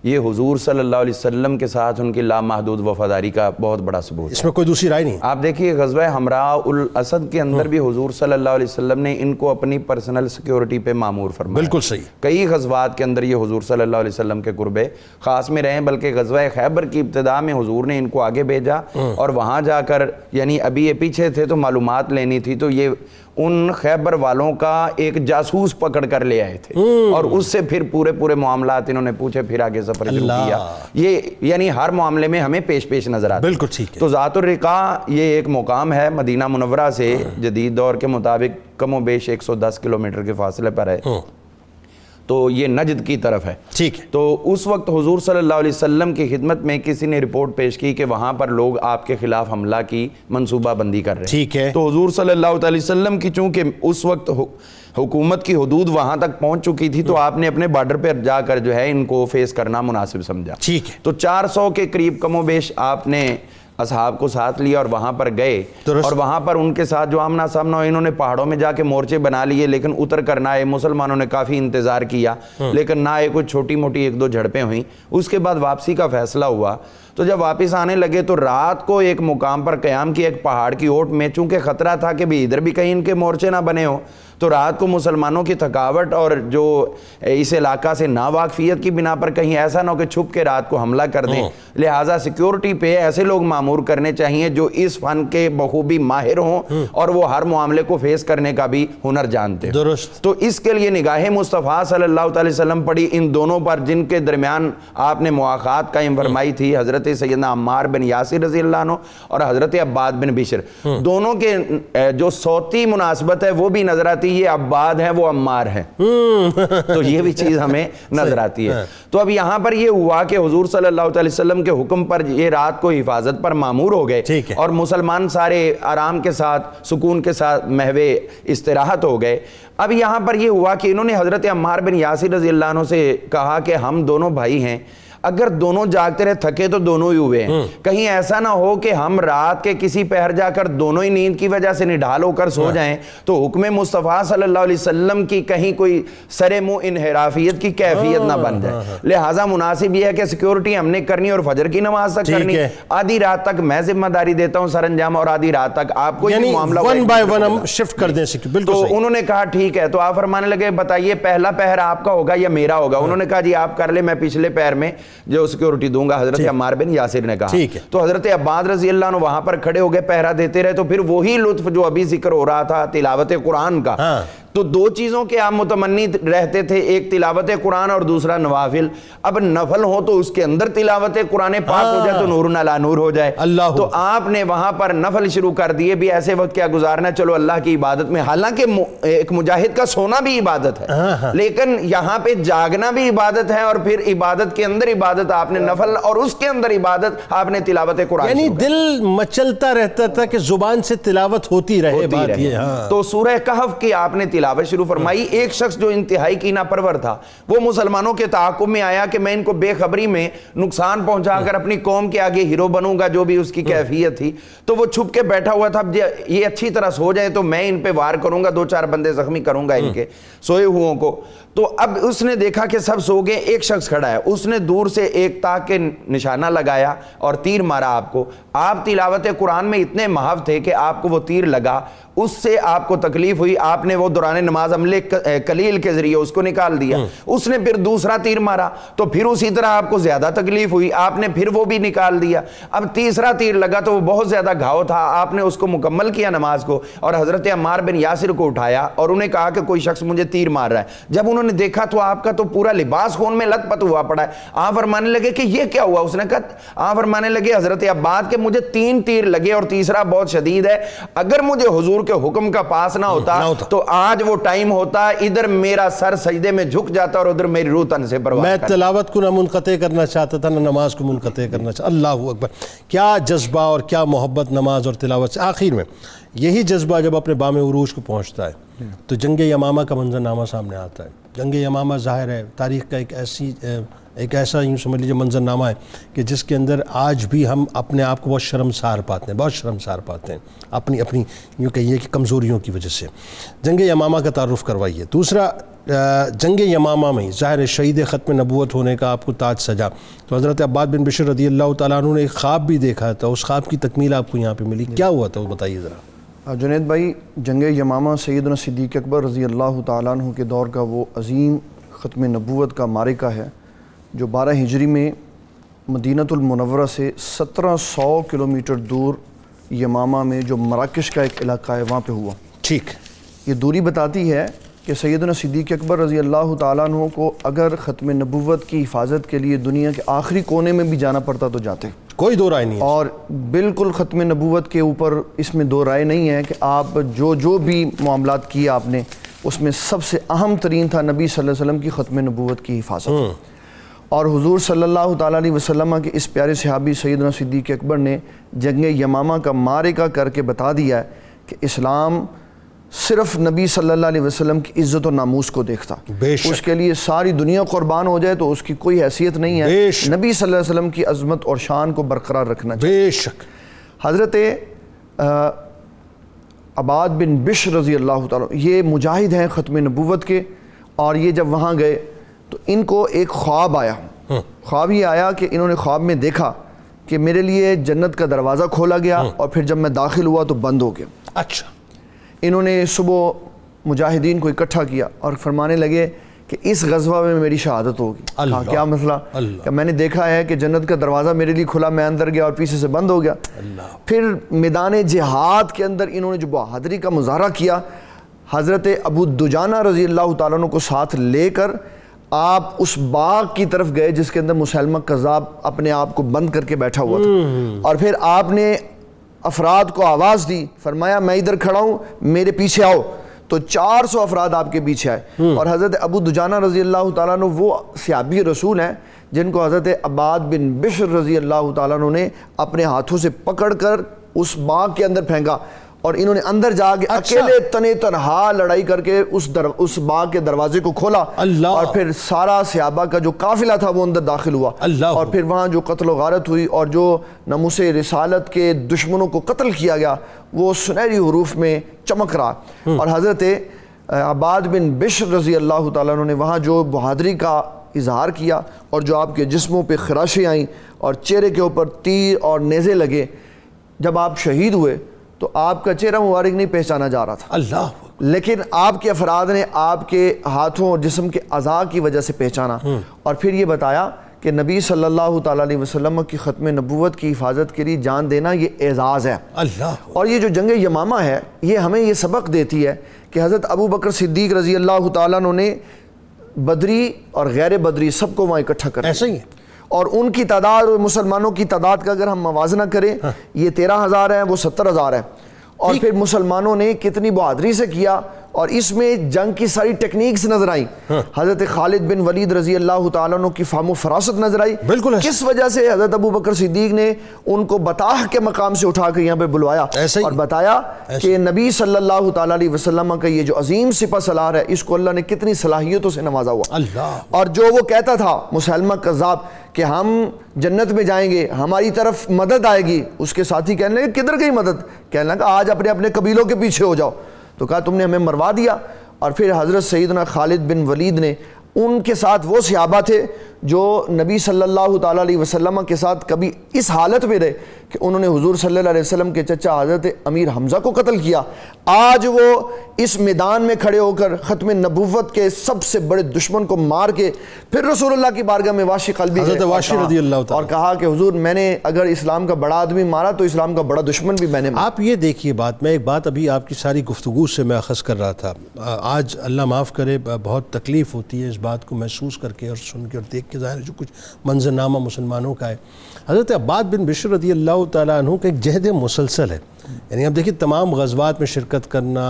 یہ حضور صلی اللہ علیہ وسلم کے ساتھ ان کی لامحدود وفاداری کا بہت بڑا ثبوت ہے۔
اس میں کوئی دوسری رائے نہیں۔
آپ دیکھیے غزوہ حمراء الاسد کے اندر بھی حضور صلی اللہ علیہ وسلم نے ان کو اپنی پرسنل سیکیورٹی پہ مامور فرمایا۔
بالکل صحیح۔
کئی غزوات کے اندر یہ حضور صلی اللہ علیہ وسلم کے قربے خاص میں رہے، بلکہ غزوہ خیبر کی ابتدا میں حضور نے ان کو آگے بھیجا اور وہاں جا کر، یعنی ابھی یہ پیچھے تھے تو معلومات لینی تھی، تو یہ ان خیبر والوں کا ایک جاسوس پکڑ کر لے آئے تھے اور اس سے پھر پورے معاملات انہوں نے پوچھے، پھر آگے سفر شروع کیا۔ یہ یعنی ہر معاملے میں ہمیں پیش نظر آتا ہے۔
بالکل ٹھیک ہے۔
تو ذات الرقاع یہ ایک مقام ہے مدینہ منورہ سے جدید دور کے مطابق کم و بیش 110 کلومیٹر کے فاصلے پر ہے، تو یہ نجد کی طرف ہے۔
ٹھیک ہے۔
تو اس وقت حضور صلی اللہ علیہ وسلم کی خدمت میں کسی نے رپورٹ پیش کی کہ وہاں پر لوگ آپ کے خلاف حملہ کی منصوبہ بندی کر رہے ہیں۔
ٹھیک ہے۔
تو حضور صلی اللہ علیہ وسلم کی چونکہ اس وقت حکومت کی حدود وہاں تک پہنچ چکی تھی، تو آپ نے اپنے بارڈر پر جا کر جو ہے ان کو فیس کرنا مناسب سمجھا۔
ٹھیک ہے۔
تو 400 کے قریب کم و بیش آپ نے اصحاب کو ساتھ لیا اور وہاں پر گئے، اور وہاں پر ان کے ساتھ جو آمنا سامنا انہوں نے پہاڑوں میں جا کے مورچے بنا لیے، لیکن اتر کر نہ آئے۔ مسلمانوں نے کافی انتظار کیا لیکن نہ آئے، کوئی چھوٹی موٹی 1-2 جھڑپیں ہوئیں، اس کے بعد واپسی کا فیصلہ ہوا۔ تو جب واپس آنے لگے تو رات کو ایک مقام پر قیام کیا، ایک پہاڑ کی اوٹ میں، چونکہ خطرہ تھا کہ بھی ادھر بھی کہیں ان کے مورچے نہ بنے ہوں، تو رات کو مسلمانوں کی تھکاوٹ اور جو اس علاقہ سے ناواقفیت کی بنا پر کہیں ایسا نہ ہو کہ چھپ کے رات کو حملہ کر دیں، لہٰذا سیکیورٹی پہ ایسے لوگ مامور کرنے چاہیے جو اس فن کے بخوبی ماہر ہوں اور وہ ہر معاملے کو فیس کرنے کا بھی ہنر جانتے ہیں۔
درست۔
تو اس کے لیے نگاہ مصطفیٰ صلی اللہ علیہ وسلم پڑی ان دونوں پر، جن کے درمیان آپ نے مواخات قائم فرمائی تھی، حضرت سیدنا عمار بن یاسر رضی اللہ عنہ اور حضرت عباد بن بشر۔ دونوں کے جو صوتی مناسبت ہے وہ بھی نظر آتی ہے، یہ عباد ہیں وہ عمار ہیں، تو یہ بھی چیز ہمیں نظر آتی ہے۔ تو اب یہاں پر یہ ہوا کہ حضور صلی اللہ علیہ وسلم کے حکم پر یہ رات کو حفاظت پر مامور ہو گئے اور مسلمان سارے آرام کے ساتھ سکون کے ساتھ محو استراحت ہو گئے۔ اب یہاں پر یہ ہوا کہ انہوں نے حضرت عمار بن یاسر رضی اللہ عنہ سے کہا کہ ہم دونوں بھائی ہیں، اگر دونوں جاگتے رہے تھکے تو دونوں ہی ہوئے ہیں، کہیں ایسا نہ ہو کہ ہم رات کے کسی پہر جا کر دونوں ہی نیند کی وجہ سے نڈھال ہو کر سو جائیں تو حکم مصطفیٰ صلی اللہ علیہ وسلم کی کہیں کوئی سرے منہ انحرافیت کی کیفیت نہ بن جائے۔ لہٰذا مناسب یہ ہے کہ سیکیورٹی ہم نے کرنی اور فجر کی نماز تک کرنی، آدھی رات تک میں ذمہ داری دیتا ہوں سر انجام اور آدھی رات تک آپ کو یہ معاملہ
ون بائی ون ہم شفٹ کر دیں۔
تو انہوں نے کہا ٹھیک ہے، تو آپ فرمانے لگے بتائیے پہلا پہر آپ کا ہوگا یا میرا ہوگا؟ انہوں نے کہا جی آپ کر لیں، میں پچھلے پہر میں جو سیکیورٹی دوں گا۔ حضرت عمار بن یاسر نے کہا۔ تو حضرت عباد رضی اللہ عنہ وہاں پر کھڑے ہو گئے، پہرا دیتے رہے۔ تو پھر وہی لطف جو ابھی ذکر ہو رہا تھا تلاوت قرآن کا، تو دو چیزوں کے آپ متمنی رہتے تھے، ایک تلاوت قرآن اور دوسرا نوافل. اب نفل ہو تو اس کے اندر تلاوت قرآن پاک ہو جائے تو نور علی نور ہو جائے. تو آپ نے وہاں پر نفل شروع کر دیے بھی، ایسے وقت کیا گزارنا، چلو اللہ کی عبادت میں. حالانکہ ایک مجاہد کا سونا بھی عبادت ہے، لیکن یہاں پہ جاگنا بھی عبادت ہے، اور پھر عبادت کے اندر عبادت، آپ نے نفل اور اس کے اندر عبادت، آپ نے تلاوت قرآن.
یعنی دل مچلتا رہتا تھا کہ زبان سے تلاوت ہوتی رہے. بات یہ
تو سورہ کہف کی آپ نے تلاوت شروع فرمائی. ایک شخص جو انتہائی کینہ پرور تھا، وہ مسلمانوں کے تعاقب میں آیا کہ میں ان کو بے خبری میں نقصان پہنچا کر اپنی قوم کے آگے ہیرو بنوں گا، جو بھی اس کی کیفیت تھی. تو وہ چھپ کے بیٹھا ہوا تھا، یہ اچھی طرح سو جائے تو میں ان پہ وار کروں گا، 2-4 بندے زخمی کروں گا ان کے سوئے ہوئوں کو. تو اب اس نے دیکھا کہ سب سو گئے، ایک شخص کھڑا ہے. اس نے دور سے ایک تاک کے نشانہ لگایا اور تیر مارا آپ کو. آپ تلاوت قرآن میں اتنے محو تھے کہ آپ کو وہ تیر لگا، اس سے آپ کو تکلیف ہوئی. آپ نے وہ دوران نماز عملے قلیل کے ذریعے اس کو نکال دیا. اس نے پھر دوسرا تیر مارا تو پھر اسی طرح آپ کو زیادہ تکلیف ہوئی، آپ نے پھر وہ بھی نکال دیا. اب تیسرا تیر لگا تو وہ بہت زیادہ گھاؤ تھا. آپ نے اس کو مکمل کیا نماز کو، اور حضرت عمار بن یاسر کو اٹھایا اور انہیں کہا کہ کوئی شخص مجھے تیر مار رہا ہے. جب انہوں نے دیکھا تو آپ کا تو پورا لباس خون میں لت پت ہوا پڑا ہے. آپ فرمانے لگے کہ یہ کیا ہوا؟ اس نے کہا، آپ فرمانے لگے حضرت عباد کہ مجھے 3 تیر لگے اور تیسرا بہت شدید ہے. اگر مجھے حضور کے حکم کا پاس نہ ہوتا تو آج وہ ٹائم ہوتا، ادھر میرا سر سجدے میں جھک جاتا اور ادھر میری روح تن سے پرواز کرتا.
میں تلاوت کو نہ منقطع کرنا چاہتا تھا، نہ نماز کو منقطع کرنا چاہتا. اللہ اکبر، کیا جذبہ اور کیا محبت نماز اور تلاوت سے. آخر میں یہی جذبہ جب اپنے بام عروج کو پہنچتا ہے تو جنگ یمامہ کا منظرنامہ سامنے آتا ہے. جنگ یمامہ ظاہر ہے تاریخ کا ایک ایسا یوں سمجھ لیجیے منظرنامہ ہے کہ جس کے اندر آج بھی ہم اپنے آپ کو بہت شرمسار پاتے ہیں اپنی یوں کہیے کہ کمزوریوں کی وجہ سے. جنگ یمامہ کا تعارف کروائیے. دوسرا، جنگ یمامہ میں ظاہر شہید ختم نبوت ہونے کا آپ کو تاج سجا. تو حضرت عباد بن بشر رضی اللہ تعالیٰ عنہ نے ایک خواب بھی دیکھا تھا، اس خواب کی تکمیل آپ کو یہاں پہ ملی. کیا ہوا تھا وہ بتائیے ذرا.
جنید بھائی، جنگ یمامہ سیدنا صدیق اکبر رضی اللہ تعالیٰ عنہ کے دور کا وہ عظیم ختم نبوت کا معرکہ ہے جو 12 ہجری میں مدینۃ المنورہ سے 1700 کلومیٹر دور یمامہ میں جو مراکش کا ایک علاقہ ہے وہاں پہ ہوا.
ٹھیک.
یہ دوری بتاتی ہے کہ سیدنا صدیق اکبر رضی اللہ تعالیٰ عنہ کو اگر ختم نبوت کی حفاظت کے لیے دنیا کے آخری کونے میں بھی جانا پڑتا تو جاتے.
کوئی دو رائے نہیں ہے. اور
بالکل ختم نبوت کے اوپر اس میں دو رائے نہیں ہے کہ آپ جو بھی معاملات کیے آپ نے، اس میں سب سے اہم ترین تھا نبی صلی اللہ علیہ وسلم کی ختم نبوت کی حفاظت. اور حضور صلی اللہ تعالیٰ علیہ وسلم کے اس پیارے صحابی سیدنا صدیق اکبر نے جنگ یمامہ کا معرکہ کر کے بتا دیا ہے کہ اسلام صرف نبی صلی اللہ علیہ وسلم کی عزت و ناموس کو دیکھتا. اس کے لیے ساری دنیا قربان ہو جائے تو اس کی کوئی حیثیت نہیں ہے. نبی صلی اللہ علیہ وسلم کی عظمت اور شان کو برقرار رکھنا چاہیے.
بے شک.
حضرت عباد بن بشر رضی اللہ تعالیٰ یہ مجاہد ہیں ختم نبوت کے، اور یہ جب وہاں گئے تو ان کو ایک خواب آیا. خواب یہ آیا کہ انہوں نے خواب میں دیکھا کہ میرے لیے جنت کا دروازہ کھولا گیا اور پھر جب میں داخل ہوا تو بند ہو گیا.
اچھا.
انہوں نے صبح مجاہدین کو اکٹھا کیا اور فرمانے لگے کہ اس غزوہ میں میری شہادت ہوگی. کیا مسئلہ؟ کہ میں نے دیکھا ہے کہ جنت کا دروازہ میرے لیے کھلا، میں اندر گیا اور پیچھے سے بند ہو گیا. پھر میدان جہاد کے اندر انہوں نے جو بہادری کا مظاہرہ کیا، حضرت ابو دجانہ رضی اللہ تعالیٰ عنہ کو ساتھ لے کر آپ اس باغ کی طرف گئے جس کے اندر مسیلمہ کذاب اپنے آپ کو بند کر کے بیٹھا ہوا تھا. اور پھر آپ نے افراد کو آواز دی، فرمایا میں ادھر کھڑا ہوں، میرے پیچھے آؤ. تو 400 افراد آپ کے پیچھے آئے. اور حضرت ابو دجانہ رضی اللہ تعالیٰ عنہ وہ صحابی رسول ہیں جن کو حضرت عباد بن بشر رضی اللہ تعالیٰ عنہ نے اپنے ہاتھوں سے پکڑ کر اس باغ کے اندر پھینکا، اور انہوں نے اندر جا کے اکیلے تنے تنہا لڑائی کر کے اس باغ کے دروازے کو کھولا. اور پھر سارا صحابہ کا جو قافلہ تھا وہ اندر داخل ہوا. اور پھر وہاں جو قتل و غارت ہوئی اور جو ناموس رسالت کے دشمنوں کو قتل کیا گیا وہ سنہری حروف میں چمک رہا. اور حضرت عباد بن بشر رضی اللہ تعالیٰ عنہ نے وہاں جو بہادری کا اظہار کیا اور جو آپ کے جسموں پہ خراشیں آئیں اور چہرے کے اوپر تیر اور نیزے لگے، جب آپ شہید ہوئے تو آپ کا چہرہ مبارک نہیں پہچانا جا رہا تھا. اللہ. لیکن آپ کے افراد نے آپ کے ہاتھوں اور جسم کے اعضاء کی وجہ سے پہچانا. اور پھر یہ بتایا کہ کہ نبی صلی اللہ تعالیٰ علیہ وسلم کی ختم نبوت کی حفاظت کے لیے جان دینا یہ اعزاز ہے.
اللہ.
اور یہ جو جنگ یمامہ ہے یہ ہمیں یہ سبق دیتی ہے کہ حضرت ابو بکر صدیق رضی اللہ تعالیٰ عنہ نے بدری اور غیر بدری سب کو وہاں اکٹھا کر دیا.
ایسا ہی ہے.
اور ان کی تعداد اور مسلمانوں کی تعداد کا اگر ہم موازنہ کریں یہ 13,000 ہے وہ 70,000 ہے. اور پھر مسلمانوں نے کتنی بہادری سے کیا اور اس میں جنگ کی ساری ٹیکنیکس نظر آئیں. حضرت خالد بن ولید رضی اللہ تعالیٰ عنہ کی فہم و فراست نظر آئی.
بالکل.
کس وجہ سے حضرت ابو بکر صدیق نے ان کو بطاح کے مقام سے اٹھا کر یہاں پہ بلوایا اور بتایا کہ نبی صلی اللہ تعالیٰ علیہ وسلم کا یہ جو عظیم سپہ سالار ہے اس کو اللہ نے کتنی صلاحیتوں سے نوازا ہوا.
اللہ.
اور جو وہ کہتا تھا مسلمہ کذاب کہ ہم جنت میں جائیں گے ہماری طرف مدد آئے گی, اس کے ساتھی کہنے لگے کدھر گئی مدد؟ کہنے لگا آج اپنے اپنے قبیلوں کے پیچھے ہو جاؤ. تو کہا تم نے ہمیں مروا دیا. اور پھر حضرت سیدنا خالد بن ولید نے ان کے ساتھ وہ صحابہ تھے جو نبی صلی اللہ تعالیٰ علیہ وسلم کے ساتھ کبھی اس حالت میں رہے کہ انہوں نے حضور صلی اللہ علیہ وسلم کے چچا حضرت امیر حمزہ کو قتل کیا. آج وہ اس میدان میں کھڑے ہو کر ختم نبوت کے سب سے بڑے دشمن کو مار کے پھر رسول اللہ کی بارگاہ میں واشی قلبی
حضرت واشی رضی اللہ تعالیٰ
اور کہا کہ حضور میں نے اگر اسلام کا بڑا آدمی مارا تو اسلام کا بڑا دشمن بھی میں نے مارا.
آپ یہ دیکھیے بات, میں ایک بات ابھی آپ کی ساری گفتگو سے میں اخذ کر رہا تھا. آج اللہ معاف کرے بہت تکلیف ہوتی ہے اس بات کو محسوس کر کے اور سن کے اور دیکھ کے. ظاہر جو کچھ منظرنامہ مسلمانوں کا ہے, حضرت عباد بن بشر رضی اللہ تعالیٰ عنہ کا ایک جہد مسلسل ہے. یعنی اب دیکھیے تمام غزوات میں شرکت کرنا,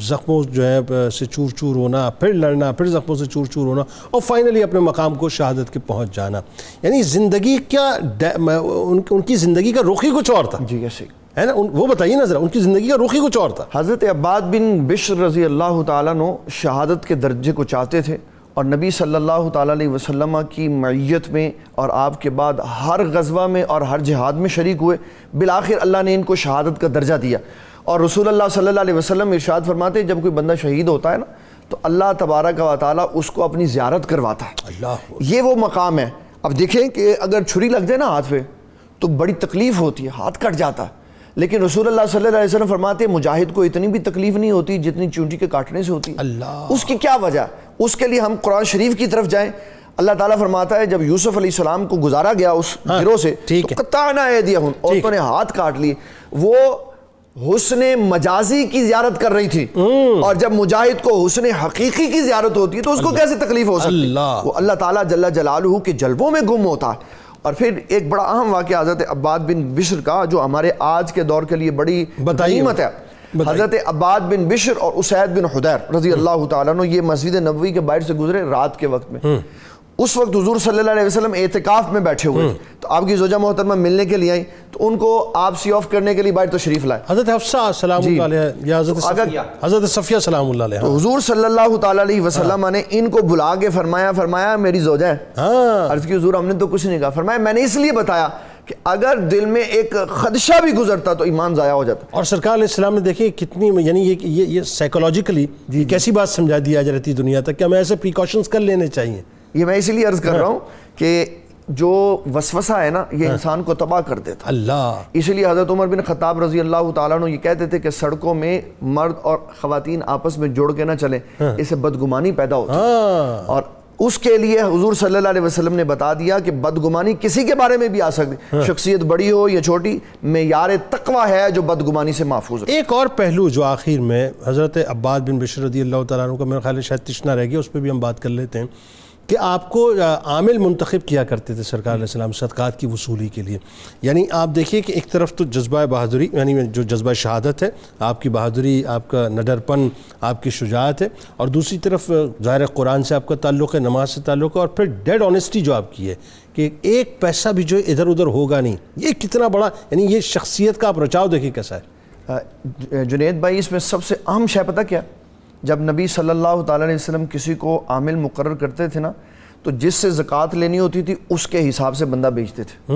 زخموں جو ہے سے چور چور ہونا, پھر لڑنا, پھر زخموں سے چور چور ہونا اور فائنلی اپنے مقام کو شہادت کے پہنچ جانا. یعنی زندگی کیا ان کی زندگی کا رخ ہی کچھ اور تھا.
جی ایسے
ہے نا, وہ بتائیے نا ذرا, ان کی زندگی کا رخ ہی کچھ اور تھا.
حضرت عباد بن بشر رضی اللہ تعالیٰ عنہ شہادت کے درجے کو چاہتے تھے اور نبی صلی اللہ تعالیٰ علیہ وسلم کی معیت میں اور آپ کے بعد ہر غزوہ میں اور ہر جہاد میں شریک ہوئے. بالآخر اللہ نے ان کو شہادت کا درجہ دیا. اور رسول اللہ صلی اللہ علیہ وسلم ارشاد فرماتے ہیں جب کوئی بندہ شہید ہوتا ہے نا تو اللہ تبارک و تعالیٰ اس کو اپنی زیارت کرواتا ہے.
اللہ,
یہ وہ مقام ہے. اب دیکھیں کہ اگر چھری لگ جائے نا ہاتھ پہ تو بڑی تکلیف ہوتی ہے, ہاتھ کٹ جاتا ہے. لیکن رسول اللہ صلی اللہ علیہ وسلم فرماتے ہیں مجاہد کو اتنی بھی تکلیف نہیں ہوتی جتنی چونٹی کے کاٹنے سے ہوتی ہے.
اللہ.
اس کی کیا وجہ؟ اس کے لیے ہم قرآن شریف کی طرف جائیں. اللہ تعالیٰ فرماتا ہے جب یوسف علیہ السلام کو گزارا گیا اس گروہ سے تو قطعنا ایدیہم, عورتوں نے ہاتھ کاٹ لیے. وہ حسن مجازی کی زیارت کر رہی تھی اور جب مجاہد کو حسن حقیقی کی زیارت ہوتی ہے تو اس کو کیسے تکلیف ہو سکتی؟ وہ اللہ تعالیٰ جل جلالہ کے جلووں میں گم ہوتا ہے. اور پھر ایک بڑا اہم واقعہ حضرت عباد بن بشر کا جو ہمارے آج کے دور کے لیے بڑی غنیمت ہے. حضرت عباد بن بشر اور اسید بن حدیر رضی اللہ تعالیٰ عنہ یہ مسجد نبوی کے باہر سے گزرے رات کے وقت میں. اس وقت حضور صلی اللہ علیہ وسلم اعتکاف میں بیٹھے ہوئے تو آپ کی زوجہ محترمہ ملنے کے لیے آئیں تو ان کو آپ سی آف کرنے کے لیے باہر تشریف لائے.
حضرت حفصہ سلام اللہ علیہ یا حضرت صفیہ سلام اللہ علیہ.
تو حضور صلی اللہ تعالیٰ علیہ وسلم نے ان کو بلا کے فرمایا میری زوجہ ہے. عرض کی حضور ہم نے تو کچھ نہیں کہا. فرمایا میں نے اس لیے بتایا کہ اگر دل میں ایک خدشہ بھی گزرتا تو ایمان ضائع ہو جاتا.
اور سرکار علیہ السلام نے دیکھیں کتنی, یعنی یہ سائیکولوجیکلی کیسی بات سمجھا دیا جاتی دنیا تک کہ ہمیں ایسے پریکاشنز کر لینے چاہیے.
یہ میں اسی لیے عرض کر رہا ہوں کہ جو وسوسہ ہے نا یہ انسان کو تباہ کر دیتا. اللہ. اسی لیے حضرت عمر بن خطاب رضی اللہ تعالیٰ عنہ یہ کہتے تھے کہ سڑکوں میں مرد اور خواتین آپس میں جوڑ کے نہ چلیں, اسے بدگمانی پیدا ہوتی ہے. اور اس کے لیے حضور صلی اللہ علیہ وسلم نے بتا دیا کہ بدگمانی کسی کے بارے میں بھی آ سکتی, شخصیت بڑی ہو یا چھوٹی, معیار تقوی ہے جو بدگمانی سے محفوظ ہے.
ایک اور پہلو جو آخر میں حضرت عباد بن بشر رضی اللہ تعالیٰ عنہ کا میرا خیال ہے شاید تشنا رہ گیا, اس پہ بھی ہم بات کر لیتے ہیں کہ آپ کو عامل منتخب کیا کرتے تھے سرکار علیہ السلام صدقات کی وصولی کے لیے. یعنی آپ دیکھیے کہ ایک طرف تو جذبہ بہادری, یعنی جو جذبہ شہادت ہے, آپ کی بہادری, آپ کا نڈر پن, آپ کی شجاعت ہے, اور دوسری طرف ظاہر قرآن سے آپ کا تعلق ہے, نماز سے تعلق ہے, اور پھر ڈیڈ آنیسٹی جو آپ کی ہے کہ ایک پیسہ بھی جو ادھر ادھر ہوگا نہیں. یہ کتنا بڑا, یعنی یہ شخصیت کا آپ رچاؤ دیکھیے کیسا ہے.
جنید بھائی اس میں سب سے اہم شے پتہ کیا, جب نبی صلی اللہ تعالیٰ علیہ وسلم کسی کو عامل مقرر کرتے تھے نا تو جس سے زکوٰۃ لینی ہوتی تھی اس کے حساب سے بندہ بیچتے تھے.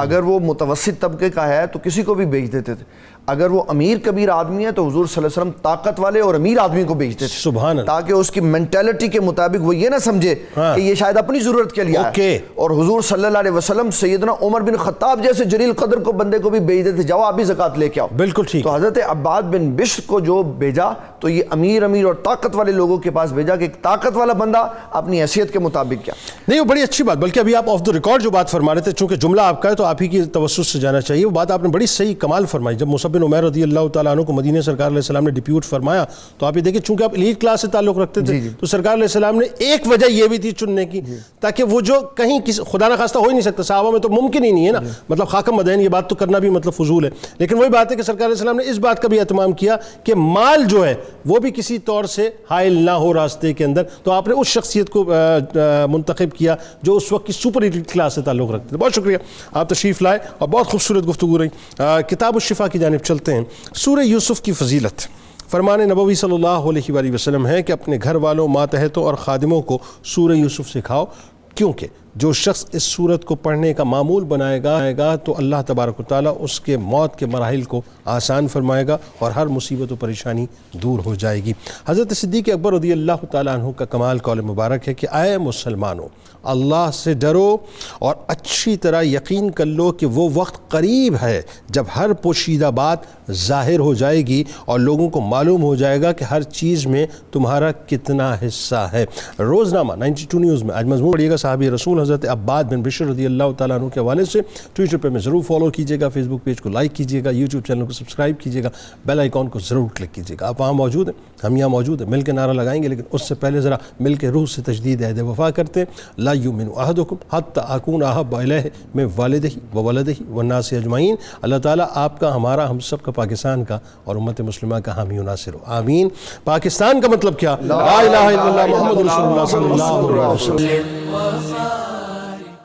اگر وہ متوسط طبقے کا ہے تو کسی کو بھی بیچ دیتے تھے. اگر وہ امیر کبیر آدمی ہے تو حضور صلی اللہ علیہ وسلم طاقت والے اور امیر آدمی کو بھیجتے تھے،
سبحان اللہ،
تاکہ اس کی مینٹیلٹی کے مطابق وہ یہ نہ سمجھے کہ یہ شاید اپنی ضرورت کے لیے آیا۔ اور حضور صلی اللہ علیہ وسلم سیدنا عمر بن خطاب جیسے جلیل قدر کو بندے کو بھی بھیجتے تھے، جاؤ آپ بھی زکوٰۃ لے کے آؤ۔
بالکل ٹھیک۔
تو حضرت عباد بن بشر کو جو بھیجا تو یہ امیر اور طاقت والے لوگوں کے پاس بھیجا کہ ایک طاقت والا بندہ اپنی حیثیت کے مطابق کیا۔
نہیں، وہ بڑی اچھی بات، بلکہ ابھی آپ آف دا ریکارڈ جو بات فرما رہے تھے، چونکہ جملہ آپ کا ہے تو آپ ہی کی توسط سے جانا چاہیے، وہ بات آپ نے بڑی صحیح کمال فرمائی۔ جب مصعب بن عمیر رضی اللہ تعالیٰ عنہ کو مدینہ سرکار علیہ السلام نے ڈیپیوٹ فرمایا تو آپ یہ دیکھیں، چونکہ آپ ایلیٹ کلاس سے تعلق رکھتے تھے تو سرکار علیہ السلام نے ایک وجہ یہ بھی تھی چننے کی تاکہ وہ جو کہیں خدا نہ خواستہ ہو ہی نہیں سکتا، صحابہ میں تو ممکن ہی نہیں ہے نا، مطلب خاکم مدین، یہ بات تو کرنا بھی مطلب فضول ہے، لیکن وہی بات ہے کہ سرکار علیہ السلام نے اس بات کا بھی اہتمام کیا کہ مال جو ہے وہ بھی کسی طور سے حائل نہ ہو راستے کے اندر، تو آپ نے اس شخصیت کو منتخب کیا جو اس وقت کی سپر ایلیٹ کلاس سے تعلق رکھتے تھے۔ بہت شکریہ، آپ تشریف لائے اور بہت خوبصورت گفتگو رہی۔ کتاب الشفا کی جانب چلتے ہیں۔ سورہ یوسف کی فضیلت، فرمان نبوی صلی اللہ علیہ وآلہ وسلم ہے کہ اپنے گھر والوں، ماتحتوں اور خادموں کو سورہ یوسف سکھاؤ، کیونکہ جو شخص اس سورت کو پڑھنے کا معمول بنائے گا تو اللہ تبارک و تعالیٰ اس کے موت کے مراحل کو آسان فرمائے گا اور ہر مصیبت و پریشانی دور ہو جائے گی۔ حضرت صدیق اکبر رضی اللہ تعالیٰ عنہ کا کمال قول مبارک ہے کہ اے مسلمانوں، اللہ سے ڈرو اور اچھی طرح یقین کر لو کہ وہ وقت قریب ہے جب ہر پوشیدہ بات ظاہر ہو جائے گی اور لوگوں کو معلوم ہو جائے گا کہ ہر چیز میں تمہارا کتنا حصہ ہے۔ روزنامہ 92 نیوز میں آج مضمون پڑھیے گا صحابی رسول حضرت عباد بن بشر رضی اللہ تعالیٰ عنہ کے حوالے سے۔ ٹویٹر پہ میں ضرور فالو کیجیے گا، فیس بک پیج کو لائک کیجیے گا، یوٹیوب چینل کو سبسکرائب کیجیے گا، بیل آئیکن کو ضرور کلک کیجیے گا۔ آپ وہاں موجود ہیں، ہم یہاں موجود ہیں، مل کے نعرہ لگائیں گے، لیکن اس سے پہلے ذرا مل کے روح سے تجدید عہد وفا کرتے ہیں۔ لا یؤمن احدکم حتی اکون احب الیہ من والدہ وولدہ والناس اجمعین۔ اللہ تعالیٰ آپ کا، ہمارا، ہم سب کا، پاکستان کا اور امت مسلمہ کا حامی و ناصر ہو، آمین۔ پاکستان کا مطلب کیا؟ لا الہ الا اللہ محمد رسول اللہ صلی اللہ علیہ وسلم۔